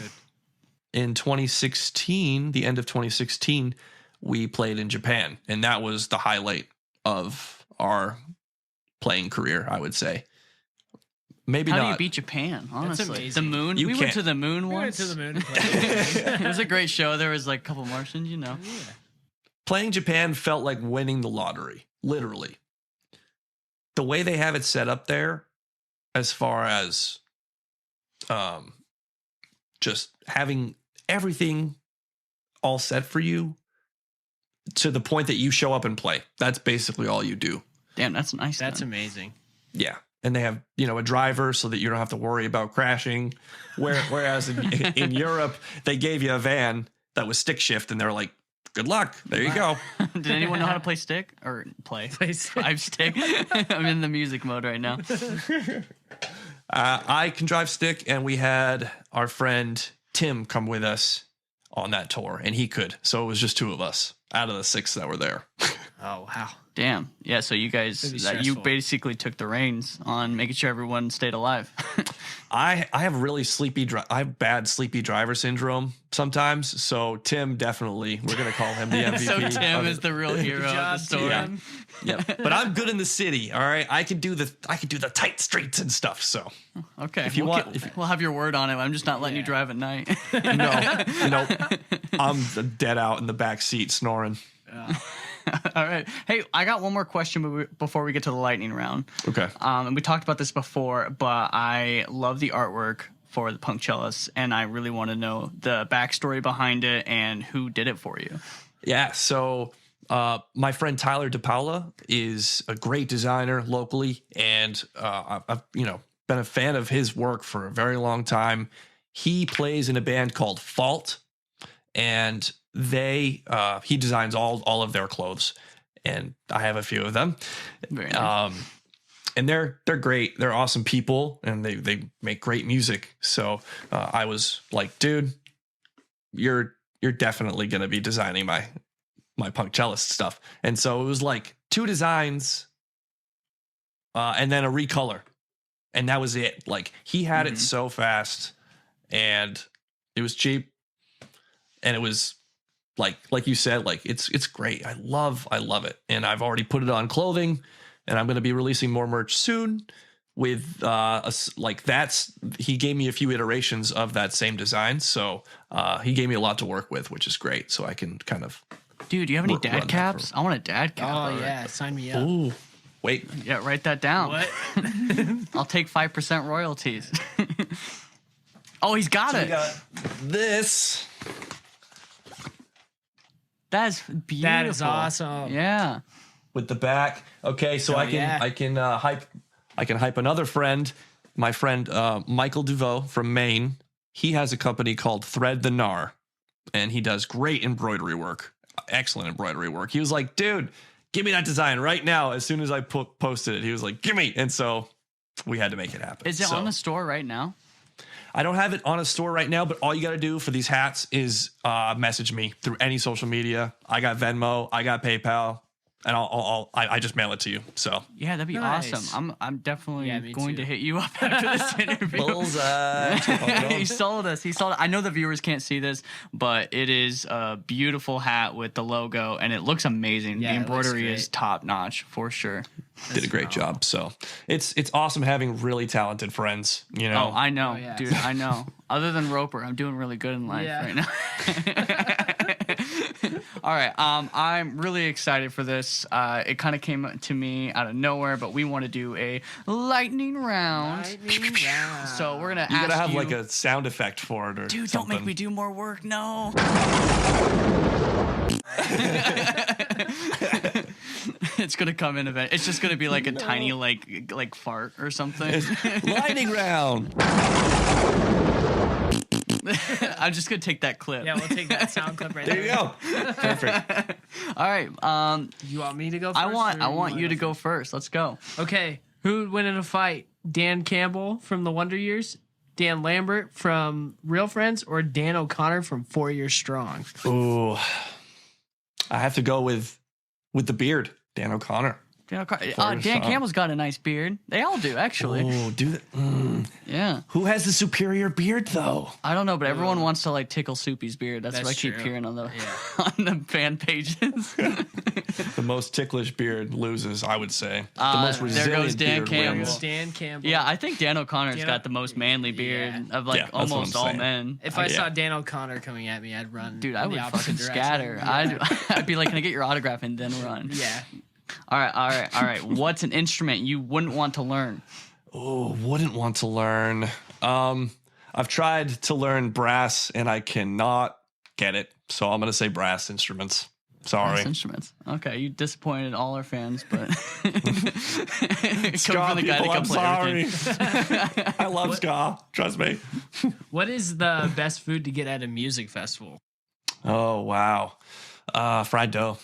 in 2016, the end of 2016, we played in Japan, and that was the highlight of our playing career, I would say. Maybe How not. do you beat Japan? Honestly, amazing. the moon. You We can't. went to the moon We went once. to the moon. And played. It was a great show. There was like a couple Martians, you know. Yeah. Playing Japan felt like winning the lottery, literally. The way they have it set up there, as far as just having everything all set for you to the point that you show up and play. That's basically all you do. Damn, that's nice. That's then. amazing. Yeah. And they have, a driver so that you don't have to worry about crashing. Whereas in Europe, they gave you a van that was stick shift, and they're like, good luck. There you go. Did anyone know how to play stick or play? Drive stick. I'm in the music mode right now. I can drive stick, and we had our friend Tim come with us on that tour, and he could. So it was just 2 of us out of the 6 that were there. Oh wow. Damn. Yeah, so you guys, It'd be you stressful. basically took the reins on making sure everyone stayed alive. I have really I have bad sleepy driver syndrome sometimes. So Tim definitely, we're going to call him the MVP. So Tim of is it. the real hero of the job, story. Tim. Yeah. But I'm good in the city. All right. I can do the tight streets and stuff. So Okay. If you we'll want- we'll have your word on it. I'm just not letting you drive at night. no, I'm dead out in the back seat snoring. All right. Hey, I got one more question before we get to the lightning round. Okay. And we talked about this before, but I love the artwork for the Punk Cellist, and I really want to know the backstory behind it and who did it for you. Yeah. So my friend Tyler DePaula is a great designer locally, and I've been a fan of his work for a very long time. He plays in a band called Fault, and he designs all of their clothes, and I have a few of them. Very nice. And they're great. They're awesome people, and they make great music. So I was like, dude, you're definitely gonna be designing my Punk Cellist stuff. And so it was like 2 designs, and then a recolor, and that was it. Like he had it so fast, and it was cheap, and it was like you said, like it's great. I love it, and I've already put it on clothing, and I'm going to be releasing more merch soon. With he gave me a few iterations of that same design, so he gave me a lot to work with, which is great. So I can kind of. Dude, do you have any run dad that caps? I want a dad cap. Oh yeah, sign me up. Ooh, wait. Yeah, write that down. What? I'll take 5% royalties. Oh, he's got We it. got this. That's beautiful. That is awesome. Yeah. With the back. Okay, so Oh, I can hype another friend, my friend Michael Duveau from Maine. He has a company called Thread the Gnar, and he does great embroidery work. Excellent embroidery work. He was like, dude, give me that design right now. As soon as I posted it, he was like, give me. And so we had to make it happen. Is it on the store right now? I don't have it on a store right now, but all you got to do for these hats is message me through any social media. I got Venmo. I got PayPal. and I just mail it to you. So Yeah, that'd be Nice. awesome. I'm definitely Yeah, me going too. to hit you up after this interview. bullseye. He sold us. I know the viewers can't see this, but it is a beautiful hat with the logo, and it looks amazing. Yeah, The it looks embroidery is great. top notch for sure. Did a great job. So it's awesome having really talented friends. You know, Oh, I know, yeah. dude. I know. Other than Roper, I'm doing really good in life Yeah. right now. All right. I'm really excited for this. It kind of came to me out of nowhere, but we want to do a lightning round. So we're gonna you ask gotta have you, like a sound effect for it or dude. something. Don't make me do more work. No. It's gonna come in event. It's just gonna be like a tiny like fart or something. Lightning round. I'm just gonna take that clip. Yeah, we'll take that sound clip right There you go. Perfect. All right. You want me to go first? I want or you to go first. Let's go. Okay, who would win in a fight? Dan Campbell from the Wonder Years, Dan Lambert from Real Friends, or Dan O'Connor from 4 Years Strong? Ooh, I have to go with the beard, Dan O'Connor. Dan Forrest Gump. Campbell's got a nice beard. They all do, actually. Oh, do that. Yeah. Who has the superior beard though? I don't know, but everyone wants to like tickle Soupy's beard. That's what I That's keep true. hearing on the Yeah. on the fan pages. The most ticklish beard loses, I would say. The most there resilient goes Dan beard Campbell. wins. Dan Campbell. Yeah, I think Dan O'Connor's Dan got the most manly beard Yeah. of like Yeah, that's what almost I'm all saying. men. If I Yeah. saw Dan O'Connor coming at me, I'd run. Dude, I in the would opposite fucking direction. scatter. I'd be like, can I get your autograph and then run? Yeah. All right. What's an instrument you wouldn't want to learn? Oh, wouldn't want to learn. I've tried to learn brass and I cannot get it. So I'm gonna say brass instruments. Sorry. Brass instruments. Okay, you disappointed all our fans, but coming Ska from the guy that people, can I'm play everything. sorry. I love ska. Trust me. What is the best food to get at a music festival? Oh wow. Fried dough.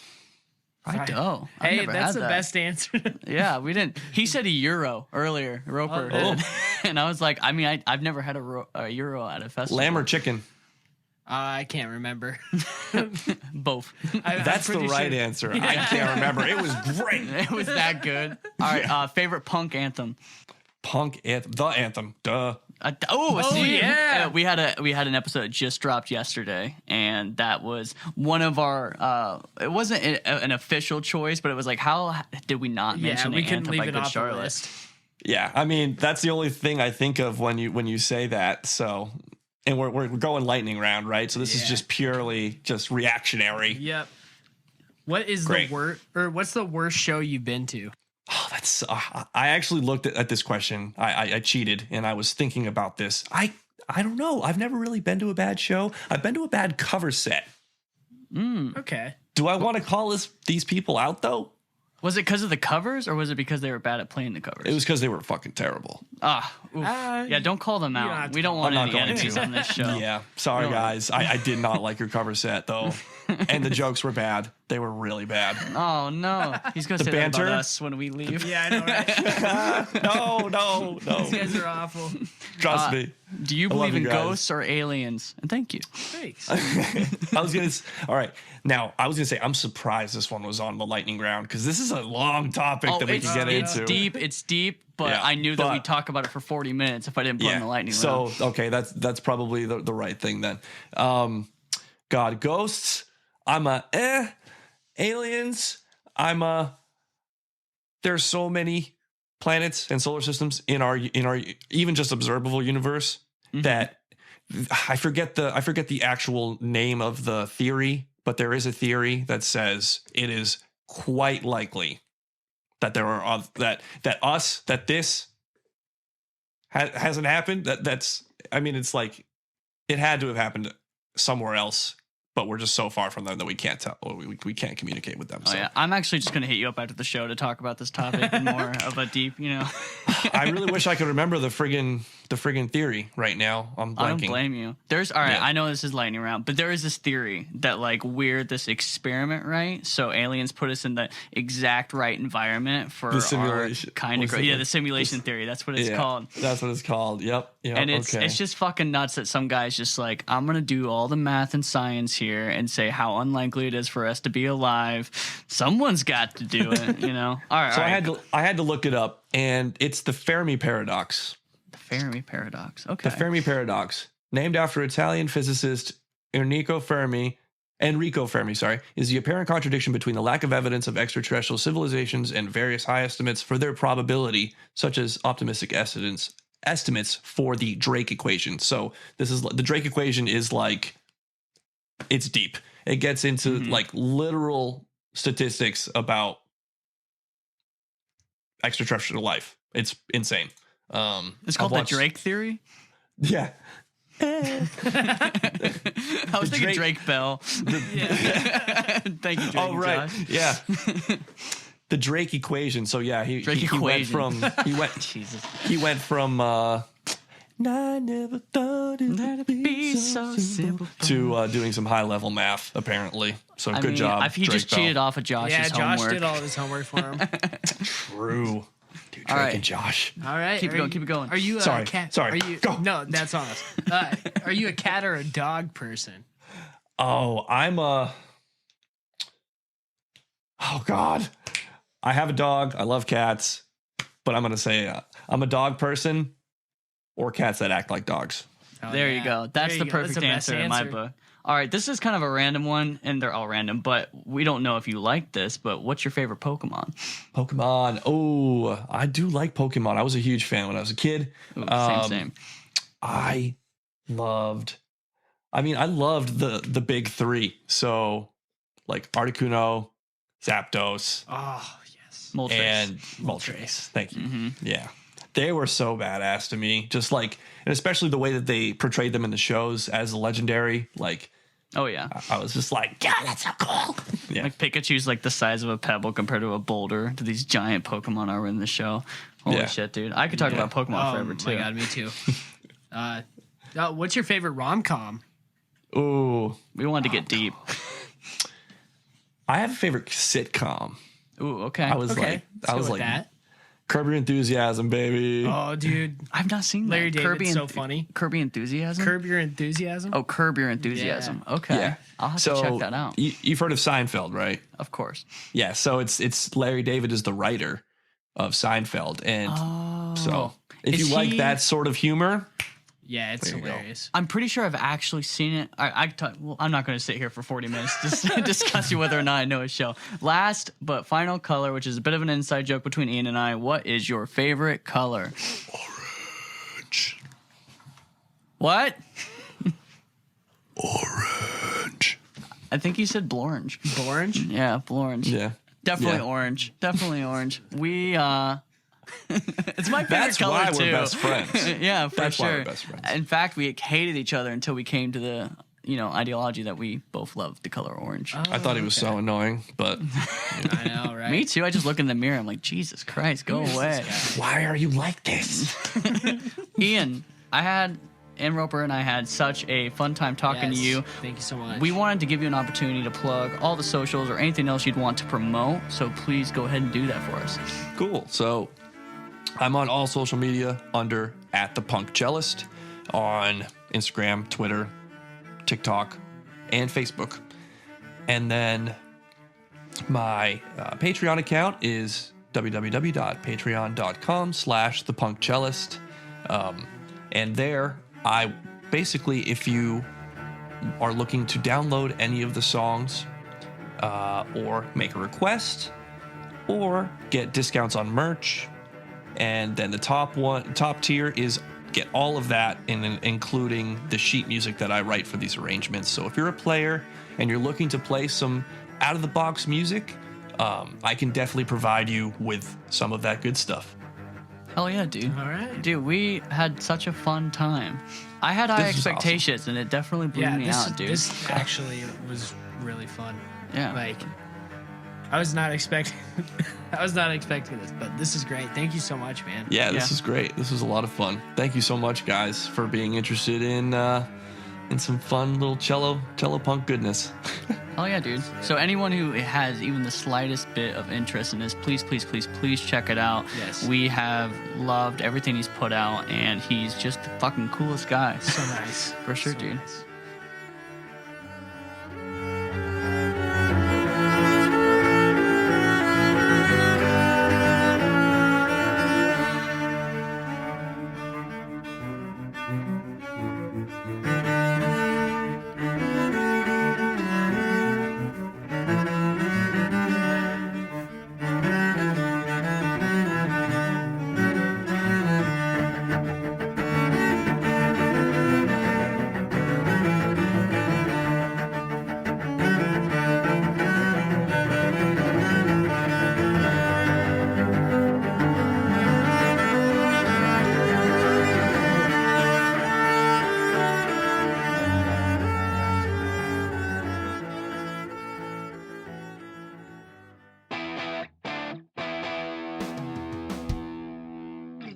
Fried dough. I've Hey, never that's had the that. best answer. Yeah, we didn't. He said a euro earlier, Roper, Oh. and I was like, I mean, I've never had a euro at a festival. Lamb or chicken? I can't remember. Both. I'm That's the pretty right sure- answer. I can't remember. It was great. It was that good. All right, favorite punk anthem. Punk anthem. The anthem. Duh. See, yeah. we had an episode that just dropped yesterday, and that was one of our. It wasn't an official choice, but it was like, how did we not Yeah, mention we the couldn't anthem leave by it Good off the Charlotte? list. Yeah, I mean that's the only thing I think of when you say that. So, and we're going lightning round, right? So this is Yeah. just purely just reactionary. Yep. What is Great. the worst, or what's the worst show you've been to? Oh, that's. I actually looked at this question. I cheated and I was thinking about this. I don't know. I've never really been to a bad show. I've been to a bad cover set. Okay. Do I want to call these people out though? Was it because of the covers, or was it because they were bad at playing the covers? It was because they were fucking terrible. Oof. Yeah, don't call them don't out. have to We don't call want them any out. I'm not going enemies to. on this show. Yeah, sorry Really? guys. I did not like your cover set though, and the jokes were bad. They were really bad. Oh no, he's gonna The say that banter? about us when we leave. Yeah, I know, right? No. These guys are awful. Trust me. Do you I love believe in you guys. ghosts or aliens? And thank you. Thanks. All right. Now I was gonna say I'm surprised this one was on the lightning round because this is a long topic that we can get it's into. deep. It's deep, but Yeah, I knew that but- we'd talk about it for 40 minutes if I didn't put in the lightning So round. okay, that's probably the right thing then. God, ghosts. I'm a aliens. There's so many planets and solar systems in our even just observable universe that I forget the actual name of the theory, but there is a theory that says it is quite likely that there are that this hasn't happened. It's like it had to have happened somewhere else, but we're just so far from them that we can't tell. We can't communicate with them. Oh So yeah, I'm actually just gonna hit you up after the show to talk about this topic in more of a deep, I really wish I could remember the friggin' theory right now. I'm blanking. I don't blame you. There's all right. Yeah. I know this is lightning round, but there is this theory that like we're this experiment, right? So aliens put us in the exact right environment for The our simulation. kind of What's it the like? simulation theory. That's what it's Yeah, called. That's what it's called. Yep. And it's just fucking nuts that some guys just like, I'm gonna do all the math and science here and say how unlikely it is for us to be alive. Someone's got to do it, you know. All right. So all right. I had to look it up, and it's the Fermi paradox. The Fermi paradox. Okay. The Fermi paradox, named after Italian physicist Enrico Fermi, is the apparent contradiction between the lack of evidence of extraterrestrial civilizations and various high estimates for their probability, such as optimistic estimates for the Drake equation. So the Drake equation is like, it's deep. It gets into like literal statistics about extraterrestrial life. It's insane. It's called the Drake theory. Yeah. I was thinking Drake Bell. Thank you, Drake. Oh, right. Josh. Yeah. The Drake equation. So yeah, he went from I never thought it'd be so simple to doing some high level math apparently. So good job. He just cheated off of Josh's homework. Josh did all of his homework for him. True. Dude, Drake and Josh. All right. Keep it going. Are you a cat? Sorry. Go. No, that's on us. Are you a cat or a dog person? Oh, oh God. I have a dog. I love cats, but I'm going to say I'm a dog person or cats that act like dogs. Oh, there you go. That's the perfect answer in my book. All right, this is kind of a random one, and they're all random, but we don't know if you like this, but what's your favorite Pokemon? Pokemon. Oh, I do like Pokemon. I was a huge fan when I was a kid. Ooh, same. I loved the big three. So, like Articuno, Zapdos. Oh, yes. Moltres. And Moltres. Thank you. Mm-hmm. Yeah. They were so badass to me. Just like, and especially the way that they portrayed them in the shows as legendary. Like, oh yeah, I was just like, God, that's so cool. Yeah. Like Pikachu's like the size of a pebble compared to a boulder to these giant Pokemon are in the show. Holy shit, dude! I could talk about Pokemon forever too. Oh my god, me too. What's your favorite rom-com? Ooh, we wanted to get deep. I have a favorite sitcom. Ooh, okay. I was like that. Curb Your Enthusiasm, baby. Oh, dude. I've not seen Larry that. David's so funny. Curb Your Enthusiasm? Curb Your Enthusiasm? Oh, Curb Your Enthusiasm. Yeah. Okay. Yeah. I'll have to check that out. You've heard of Seinfeld, right? Of course. Yeah, so it's Larry David is the writer of Seinfeld. And so if you like that sort of humor... Yeah, it's hilarious. I'm pretty sure I've actually seen it. I'm not going to sit here for 40 minutes discussing whether or not I know a show. Last but final color, which is a bit of an inside joke between Ian and I. What is your favorite color? Orange. What? Orange. I think you said blorange. Blorange? Yeah, blorange. Yeah. Definitely orange. Definitely orange. We it's my favorite color too. That's why we're best friends. Yeah, for That's sure. Why we're best friends. In fact, we hated each other until we came to the ideology that we both loved the color orange. I thought he was so annoying, but I know, right? Me too. I just look in the mirror. I'm like, Jesus Christ, go away. Why are you like this? Ian, Ann Roper and I had such a fun time talking to you. Thank you so much. We wanted to give you an opportunity to plug all the socials or anything else you'd want to promote, so please go ahead and do that for us. Cool. So I'm on all social media under @the Cellist on Instagram, Twitter, TikTok, and Facebook. And then my Patreon account is www.patreon.com/thepunkcellist. And there, I basically, if you are looking to download any of the songs or make a request or get discounts on merch, and then the top tier is get all of that, including the sheet music that I write for these arrangements. So if you're a player and you're looking to play some out-of-the-box music, I can definitely provide you with some of that good stuff. Hell yeah, dude. All right. Dude, we had such a fun time. I had high expectations, and it definitely blew me out, dude. This actually was really fun. Yeah. Like, I was not expecting this, but this is great. Thank you so much, man. Yeah, this is great. This was a lot of fun. Thank you so much, guys, for being interested in some fun little cello punk goodness. Oh yeah, dude. So anyone who has even the slightest bit of interest in this, please check it out. Yes. We have loved everything he's put out, and he's just the fucking coolest guy. So nice. For sure, so dude. Nice.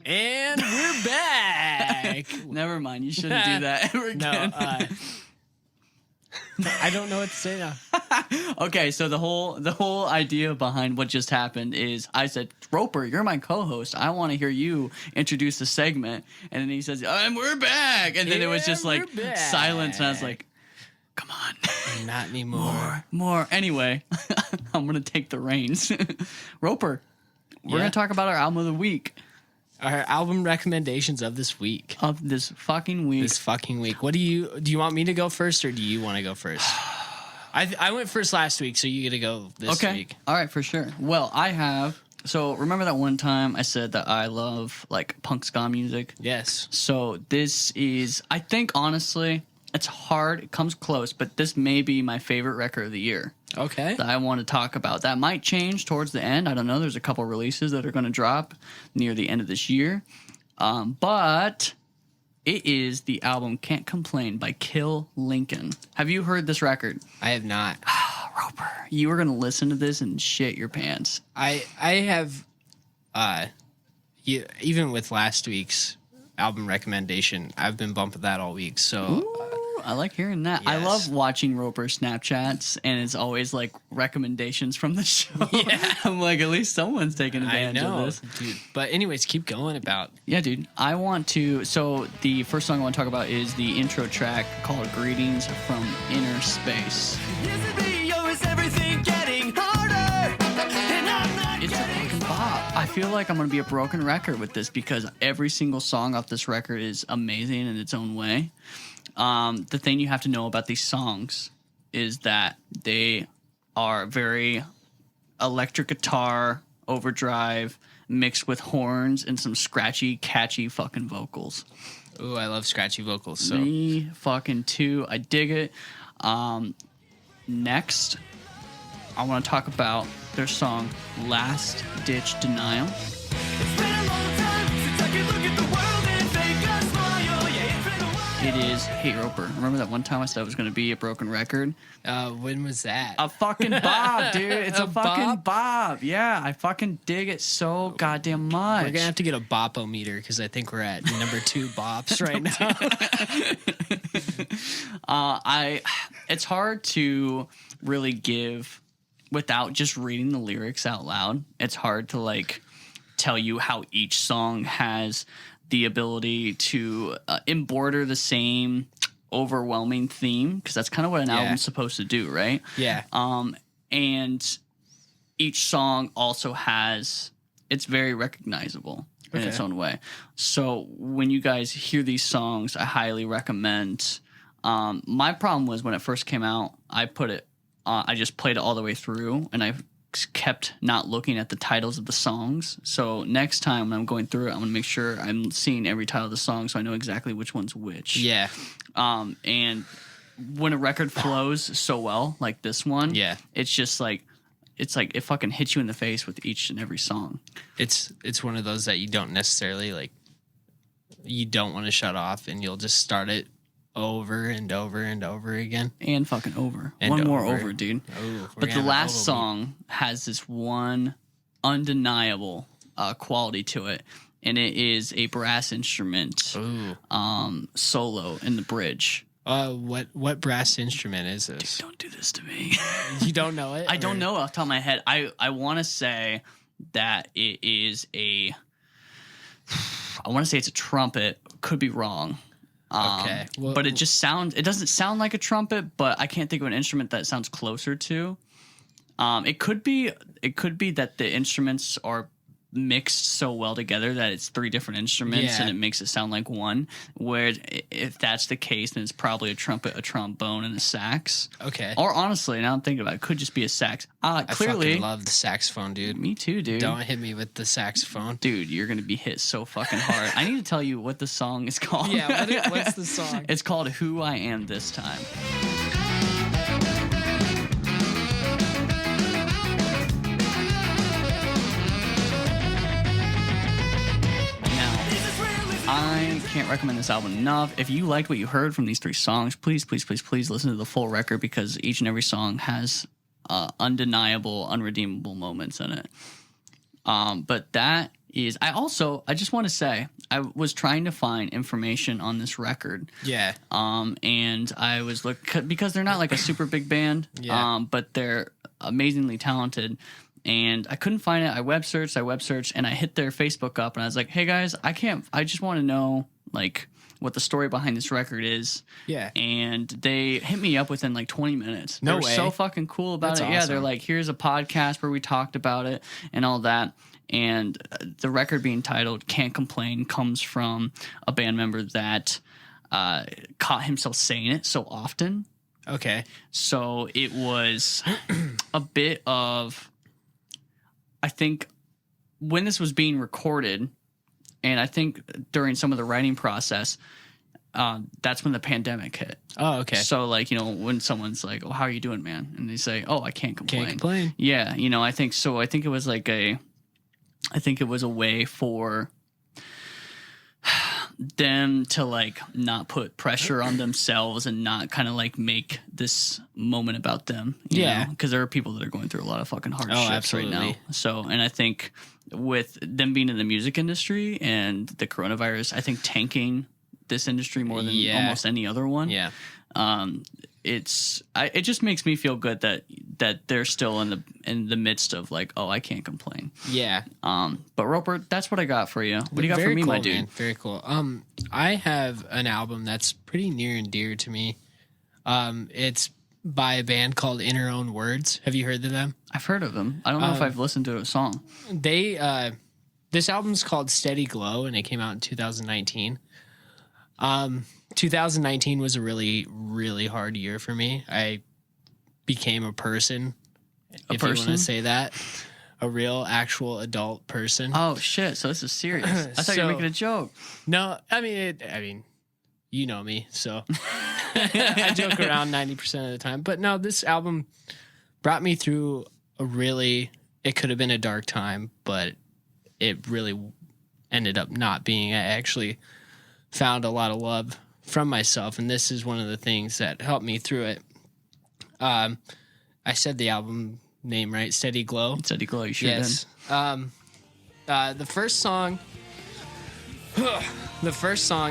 And we're back. Never mind. You shouldn't do that ever No, again. I don't know what to say now. Okay, so the whole idea behind what just happened is I said, Roper, you're my co-host. I want to hear you introduce the segment. And then he says, and we're back. And then it was just like we're back. silence. And I was like, come on. Not anymore. More. Anyway, I'm going to take the reins. Roper, we're going to talk about our album of the week. Our album recommendations of this week. Of this fucking week. What do you want me to go first, or do you want to go first? I went first last week, so you get to go this week. All right, for sure. Well, I have. So remember that one time I said that I love like punk ska music? Yes. So this is, I think honestly, it's hard. It comes close, but this may be my favorite record of the year. Okay. That I want to talk about. That might change towards the end. I don't know. There's a couple releases that are going to drop near the end of this year. But it is the album Can't Complain by Kill Lincoln. Have you heard this record? I have not. Roper, you were going to listen to this and shit your pants. I have, even with last week's album recommendation, I've been bumping that all week. So Ooh, I like hearing that. I Yes. love watching Roper Snapchats, and it's always like recommendations from the show. Yeah. I'm like, at least someone's taking I advantage of know, this. dude. But anyways, keep going about. Yeah, dude. I want to. So the first song I want to talk about is the intro track called "Greetings from Inner Space." Is it me or is everything getting harder? And I'm not It's a getting fucking bop. I feel like I'm gonna be a broken record with this because every single song off this record is amazing in its own way. The thing you have to know about these songs is that they are very electric guitar, overdrive, mixed with horns and some scratchy, catchy fucking vocals. Ooh, I love scratchy vocals. So Me fucking too. I dig it. Next, I want to talk about their song Last Ditch Denial. It's been a long time since I could look at the world and fake a smile. Yeah, it's been a while. It is Hey Roper. Remember that one time I said it was going to be a broken record? when was that? A fucking bob, dude. It's a A fucking bop? bob. Yeah, I fucking dig it so goddamn much. We're gonna have to get a bop-o-meter because I think we're at number 2 bops right now. It's hard to really give without just reading the lyrics out loud. It's hard to like tell you how each song has the ability to embroider the same overwhelming theme, because that's kind of what an album's supposed to do, right? Yeah. And each song also has, it's very recognizable in its Okay. own way. So when you guys hear these songs, I highly recommend. My problem was when it first came out, I just played it all the way through, and I kept not looking at the titles of the songs. So next time when I'm going through it, I'm gonna make sure I'm seeing every title of the song so I know exactly which one's which. Yeah. And when a record flows so well, like this one, it's just like, it's like it fucking hits you in the face with each and every song. It's one of those that you don't necessarily like. You don't want to shut off, and you'll just start it over and over and over again. And fucking over. And one more over. over, dude. Oh, But the last song has this one undeniable quality to it, and it is a brass instrument solo in the bridge. What brass instrument is this? Don't do this to me. You don't know it? I don't know off the top of my head. I want to say that it is I want to say it's a trumpet. Could be wrong. Okay. Well, But it doesn't sound like a trumpet, but I can't think of an instrument that sounds closer to. It could be that the instruments are mixed so well together that it's 3 different instruments and it makes it sound like one. Where if that's the case, then it's probably a trumpet, a trombone, and a sax. Okay. Or honestly, now I'm thinking about it, could just be a sax. I Clearly, fucking love the saxophone, dude. me too, dude. Don't hit me with the saxophone. Dude, you're gonna be hit so fucking hard. I need to tell you what the song is called. Yeah, what's the song? It's called "Who I Am This Time." I can't recommend this album enough. If you liked what you heard from these 3 songs, please, please, please, please listen to the full record, because each and every song has undeniable, unredeemable moments in it. But that is. I just want to say I was trying to find information on this record. Yeah. And I was because they're not like a super big band. Yeah. But they're amazingly talented. And I couldn't find it. I web searched, and I hit their Facebook up, and I was like, "Hey guys, I just want to know like what the story behind this record is." Yeah. And they hit me up within like 20 minutes. No They were way. so fucking cool about That's it. Yeah, they're awesome. like, "Here's a podcast where we talked about it and all that." And the record being titled "Can't Complain" comes from a band member that caught himself saying it so often. Okay. So it was a bit of, I think, when this was being recorded, and I think during some of the writing process, that's when the pandemic hit. Oh, okay. So, like, you know, when someone's like, "Oh, how are you doing, man?" and they say, "Oh, I can't complain." Can't complain. Yeah, you know, I think so. I think it was like I think it was a way for them to like not put pressure on themselves and not kind of like make this moment about them. Yeah. Because there are people that are going through a lot of fucking hard shit absolutely. right now. So, and I think with them being in the music industry and the coronavirus, I think tanking this industry more than almost any other one. Yeah. It just makes me feel good that they're still in the midst of like, oh, I can't complain. Yeah. But Roper, that's what I got for you. What do you got Very for me, cool, my dude? man. Very cool. I have an album that's pretty near and dear to me. It's by a band called In Her Own Words. Have you heard of them? I've heard of them. I don't know if I've listened to a song. They this album's called Steady Glow, and it came out in 2019. 2019 was a really, really hard year for me. I became a person, if you want to say that, a real, actual adult person. Oh shit! So this is serious. I thought you were making a joke. No, I mean, you know me, so I joke around 90% of the time. But no, this album brought me through it could have been a dark time, but it really ended up not being. I actually found a lot of love from myself, and this is one of the things that helped me through it. I said the album name right, Steady Glow. Steady Glow, you sure Yes. The first song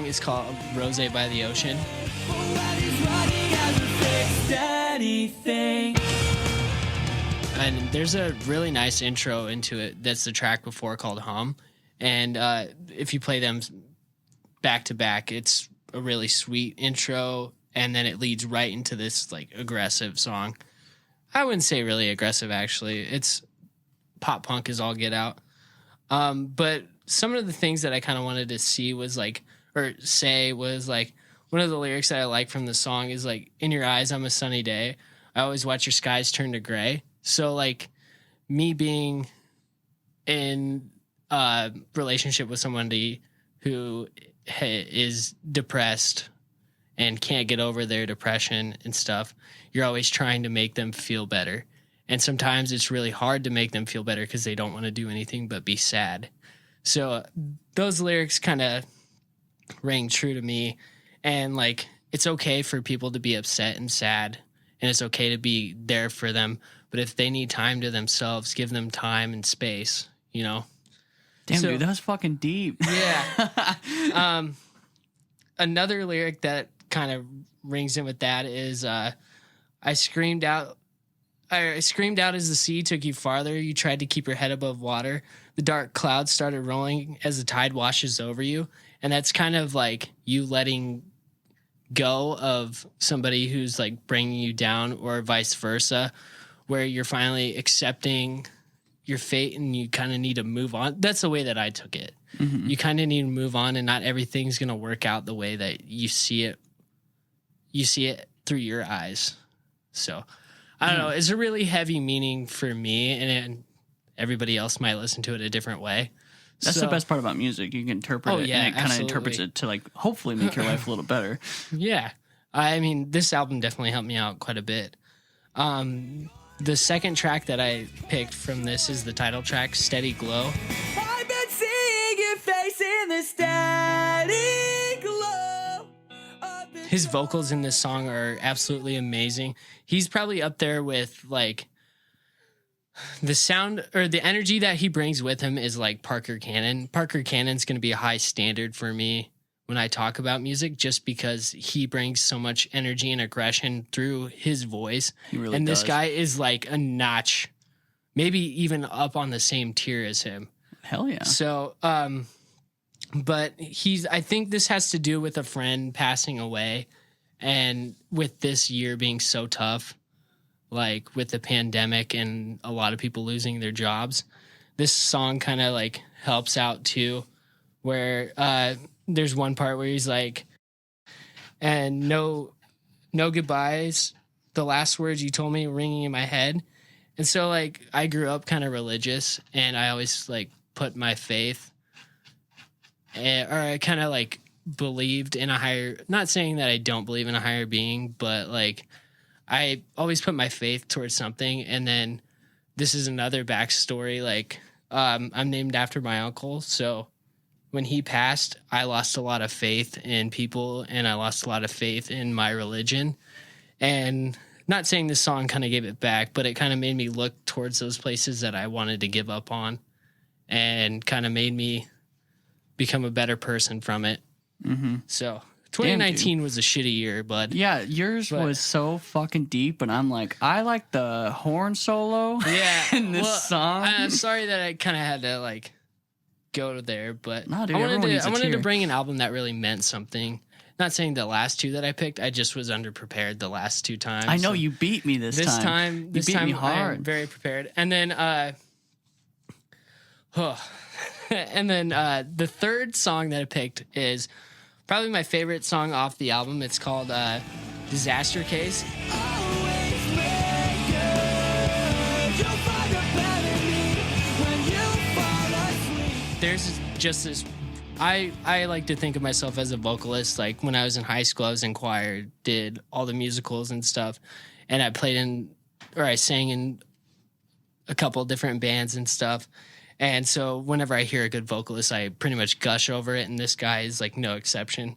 is called Rosé by the Ocean. And there's a really nice intro into it that's the track before called Hum. And if you play them back to back, it's a really sweet intro, and then it leads right into this like aggressive song. I wouldn't say really aggressive, actually. It's pop punk is all get out. But some of the things that I kind of wanted to see was like, or say was like, one of the lyrics that I like from the song is like, "In your eyes, I'm a sunny day. I always watch your skies turn to gray." So like me being in a relationship with somebody who is depressed and can't get over their depression and stuff, you're always trying to make them feel better. And sometimes it's really hard to make them feel better because they don't want to do anything but be sad. So those lyrics kind of rang true to me. And like, it's okay for people to be upset and sad, and it's okay to be there for them. But if they need time to themselves, give them time and space, you know? Damn, dude, that was fucking deep. Yeah. Another lyric that kind of rings in with that is I screamed out as the sea took you farther. You tried to keep your head above water. The dark clouds started rolling as the tide washes over you. And that's kind of like you letting go of somebody who's like bringing you down, or vice versa, where you're finally accepting your fate and you kind of need to move on. That's the way that I took it. Mm-hmm. You kind of need to move on, and not everything's going to work out the way that you see it. You see it through your eyes. So I don't know. It's a really heavy meaning for me, and everybody else might listen to it a different way. That's the best part about music. You can interpret it, and it kind of interprets it to like hopefully make your life a little better. Yeah. I mean, this album definitely helped me out quite a bit. The second track that I picked from this is the title track, Steady Glow. I've been seeing your face in the steady glow. His vocals in this song are absolutely amazing. He's probably up there with like the sound or the energy that he brings with him is like Parker Cannon. Parker Cannon's going to be a high standard for me when I talk about music, just because he brings so much energy and aggression through his voice. He really and does. This guy is like a notch, maybe even up on the same tier as him. Hell yeah. So, but I think this has to do with a friend passing away, and with this year being so tough, like with the pandemic and a lot of people losing their jobs, this song kind of like helps out too, where, there's one part where he's like, and no goodbyes. The last words you told me ringing in my head. And so like, I grew up kind of religious, and I always like put my faith, or I kind of like believed in a higher, not saying that I don't believe in a higher being, but like I always put my faith towards something. And then this is another backstory. Like, I'm named after my uncle. So when he passed, I lost a lot of faith in people, and I lost a lot of faith in my religion. And not saying this song kind of gave it back, but it kind of made me look towards those places that I wanted to give up on, and kind of made me become a better person from it. Mm-hmm. So 2019 was a shitty year, bud. Yeah, yours was so fucking deep, and I'm like, I like the horn solo in this song. I'm sorry that I kind of had to like go there, but no, dude, I wanted to bring an album that really meant something. Not saying the last two that I picked, I just was underprepared the last two times. I know, you beat me this time. This you beat time me hard. I'm very prepared. And then the third song that I picked is probably my favorite song off the album. It's called Disaster Case. Always make good. You'll find a better me when you fall asleep. There's just this, I like to think of myself as a vocalist. Like when I was in high school, I was in choir, did all the musicals and stuff, and I sang in a couple different bands and stuff. And so whenever I hear a good vocalist, I pretty much gush over it, and this guy is like no exception.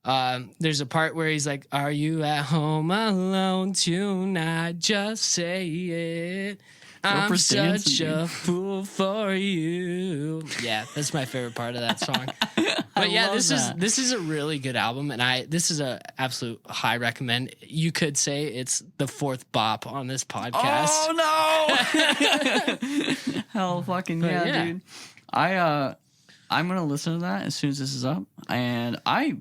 There's a part where he's like, "Are you at home alone tonight? Just say it. I'm such a fool for you." Yeah, that's my favorite part of that song. But yeah, this is a really good album, and this is a absolute high recommend. You could say it's the fourth bop on this podcast. Oh no! Hell fucking yeah, dude. I'm gonna listen to that as soon as this is up, and I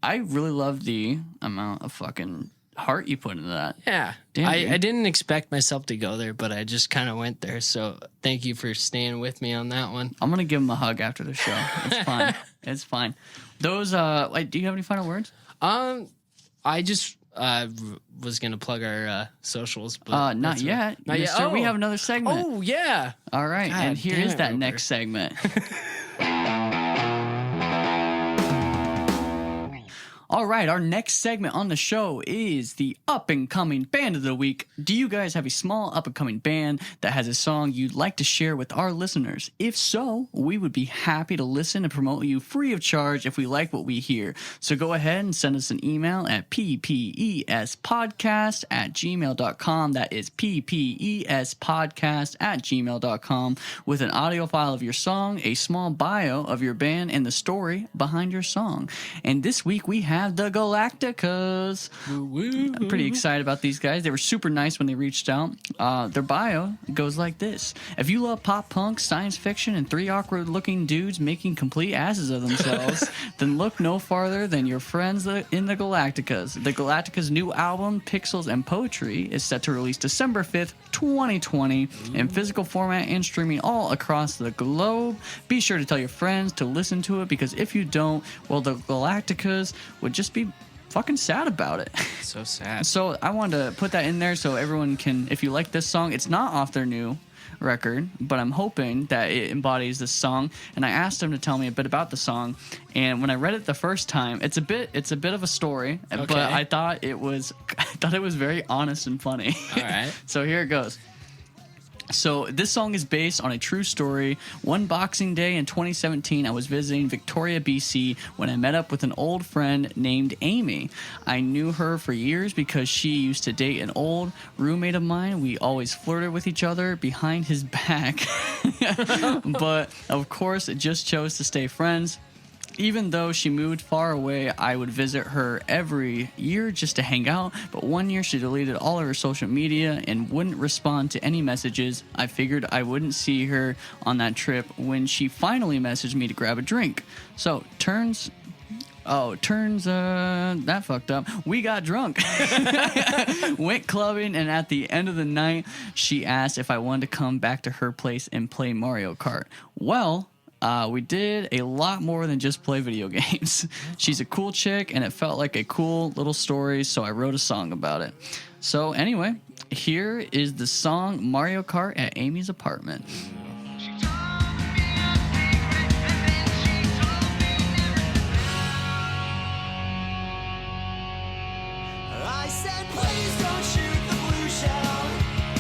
really love the amount of fucking heart you put into that. Yeah. Damn, I didn't expect myself to go there, but I just kind of went there. So thank you for staying with me on that one. I'm going to give him a hug after the show. It's fine. It's fine. Those, do you have any final words? I just was going to plug our socials. But not yet. Not yet. Mister, Oh. we have another segment. Oh, yeah. All right. God and here damn is it, that Roper. next segment. All right, our next segment on the show is the up-and-coming band of the week. Do you guys have a small up-and-coming band that has a song you'd like to share with our listeners? If so, we would be happy to listen and promote you free of charge if we like what we hear. So go ahead and send us an email at ppespodcast@gmail.com. That is ppespodcast@gmail.com with an audio file of your song, a small bio of your band, and the story behind your song. And this week we have the Galacticas. I'm pretty excited about these guys. They were super nice when they reached out. Their bio goes like this. If you love pop punk, science fiction, and three awkward-looking dudes making complete asses of themselves, then look no farther than your friends in the Galacticas. The Galacticas' new album, Pixels and Poetry, is set to release December 5th, 2020, in physical format and streaming all across the globe. Be sure to tell your friends to listen to it, because if you don't, well, the Galacticas would just be fucking sad about it. So sad. So I wanted to put that in there so everyone can, if you like this song, it's not off their new record, but I'm hoping that it embodies this song. And I asked them to tell me a bit about the song, and when I read it the first time, it's a bit of a story, but I thought it was very honest and funny. All right. So here it goes. So this song is based on a true story. One Boxing Day in 2017, I was visiting Victoria, BC, when I met up with an old friend named Amy. I knew her for years because she used to date an old roommate of mine. We always flirted with each other behind his back, but of course, just chose to stay friends. Even though she moved far away, I would visit her every year just to hang out, but one year she deleted all of her social media and wouldn't respond to any messages. I figured I wouldn't see her on that trip when she finally messaged me to grab a drink. So, that fucked up. We got drunk, went clubbing, and at the end of the night, she asked if I wanted to come back to her place and play Mario Kart. Well, we did a lot more than just play video games. She's a cool chick, and it felt like a cool little story, so I wrote a song about it. So anyway, here is the song Mario Kart at Amy's apartment. I said, please don't shoot the blue shell.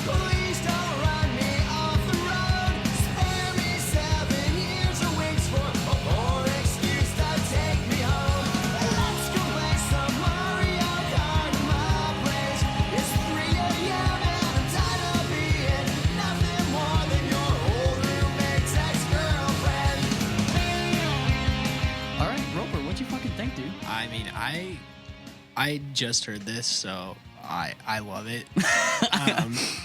Please don't run me off the road. Spare me 7 years of wings for a poor excuse to take me home. Let's go play some Mario Kart in my place. It's 3 a.m. and I'm tired of being nothing more than your old roommate's ex-girlfriend. All right, Roper, what'd you fucking think, dude? I mean, I just heard this, so I love it.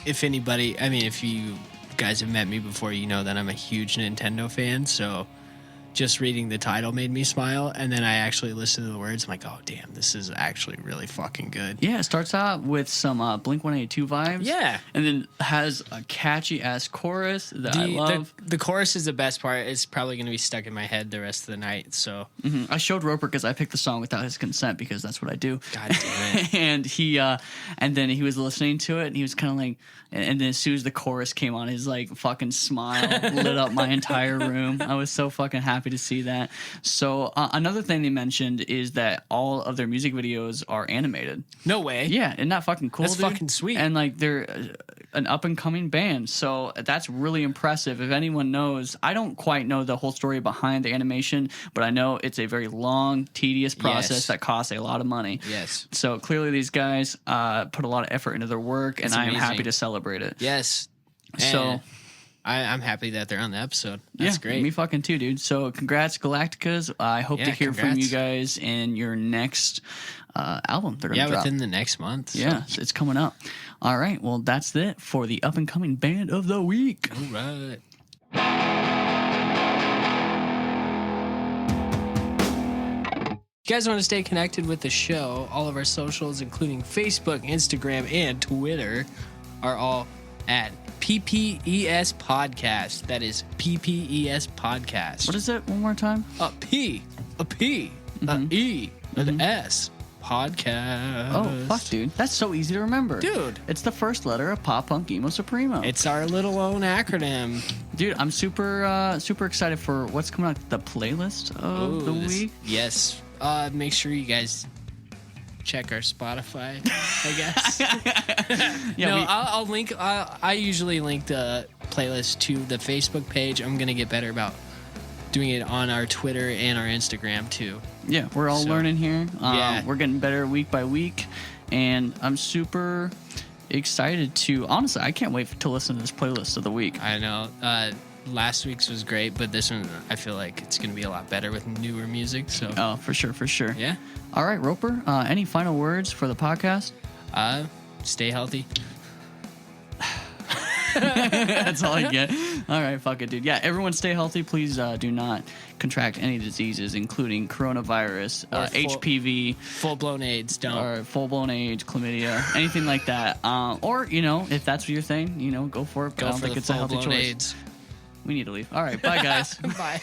If anybody, I mean, if you guys have met me before, you know that I'm a huge Nintendo fan, so just reading the title made me smile, and then I actually listened to the words. I'm like, oh, damn, this is actually really fucking good. Yeah, it starts out with some Blink-182 vibes. Yeah. And then has a catchy-ass chorus that I love. The chorus is the best part. It's probably going to be stuck in my head the rest of the night, so. I showed Roper because I picked the song without his consent because that's what I do. God damn it. and then he was listening to it, and he was kind of like, and then as soon as the chorus came on, his like fucking smile lit up my entire room. I was so fucking happy to see that. So another thing they mentioned is that all of their music videos are animated. No way. Yeah, isn't that fucking cool? That's dude? fucking sweet. And like they're an up and coming band, so that's really impressive. If anyone knows, I don't quite know the whole story behind the animation, but I know it's a very long, tedious process that costs a lot of money. Yes. So clearly these guys put a lot of effort into their work, and I am happy to celebrate it. Yes. So And I'm happy that they're on the episode. That's great. Me fucking too, dude. So congrats, Galacticas. I hope to hear from you guys in your next album. They're gonna drop within the next month. So. Yeah, it's coming up. All right, well, that's it for the up and coming band of the week. All right. If you guys want to stay connected with the show, all of our socials, including Facebook, Instagram, and Twitter, are all at PPES Podcast. That is PPES Podcast. What is it? One more time. A P, a E, an S. Podcast. Oh, fuck, dude. That's so easy to remember. Dude. It's the first letter of Pop Punk Emo Supremo. It's our little own acronym. Dude, I'm super excited for what's coming out, the playlist of the week. Yes. Make sure you guys check our Spotify, I guess. I'll link. I usually link the playlist to the Facebook page. I'm going to get better about doing it on our Twitter and our Instagram, too. Yeah, we're all learning here. Yeah. We're getting better week by week, and I'm super excited to... Honestly, I can't wait to listen to this playlist of the week. I know. Last week's was great, but this one, I feel like it's going to be a lot better with newer music. So. Oh, for sure. Yeah. All right, Roper, any final words for the podcast? Stay healthy. That's all I get. All right, fuck it, dude. Yeah, everyone stay healthy. Please do not contract any diseases, including coronavirus, HPV. Full-blown AIDS, don't. Or full-blown AIDS, chlamydia, anything like that. Or, if that's your thing, go for it. But I don't think it's a healthy choice. AIDS. We need to leave. All right, bye, guys. Bye.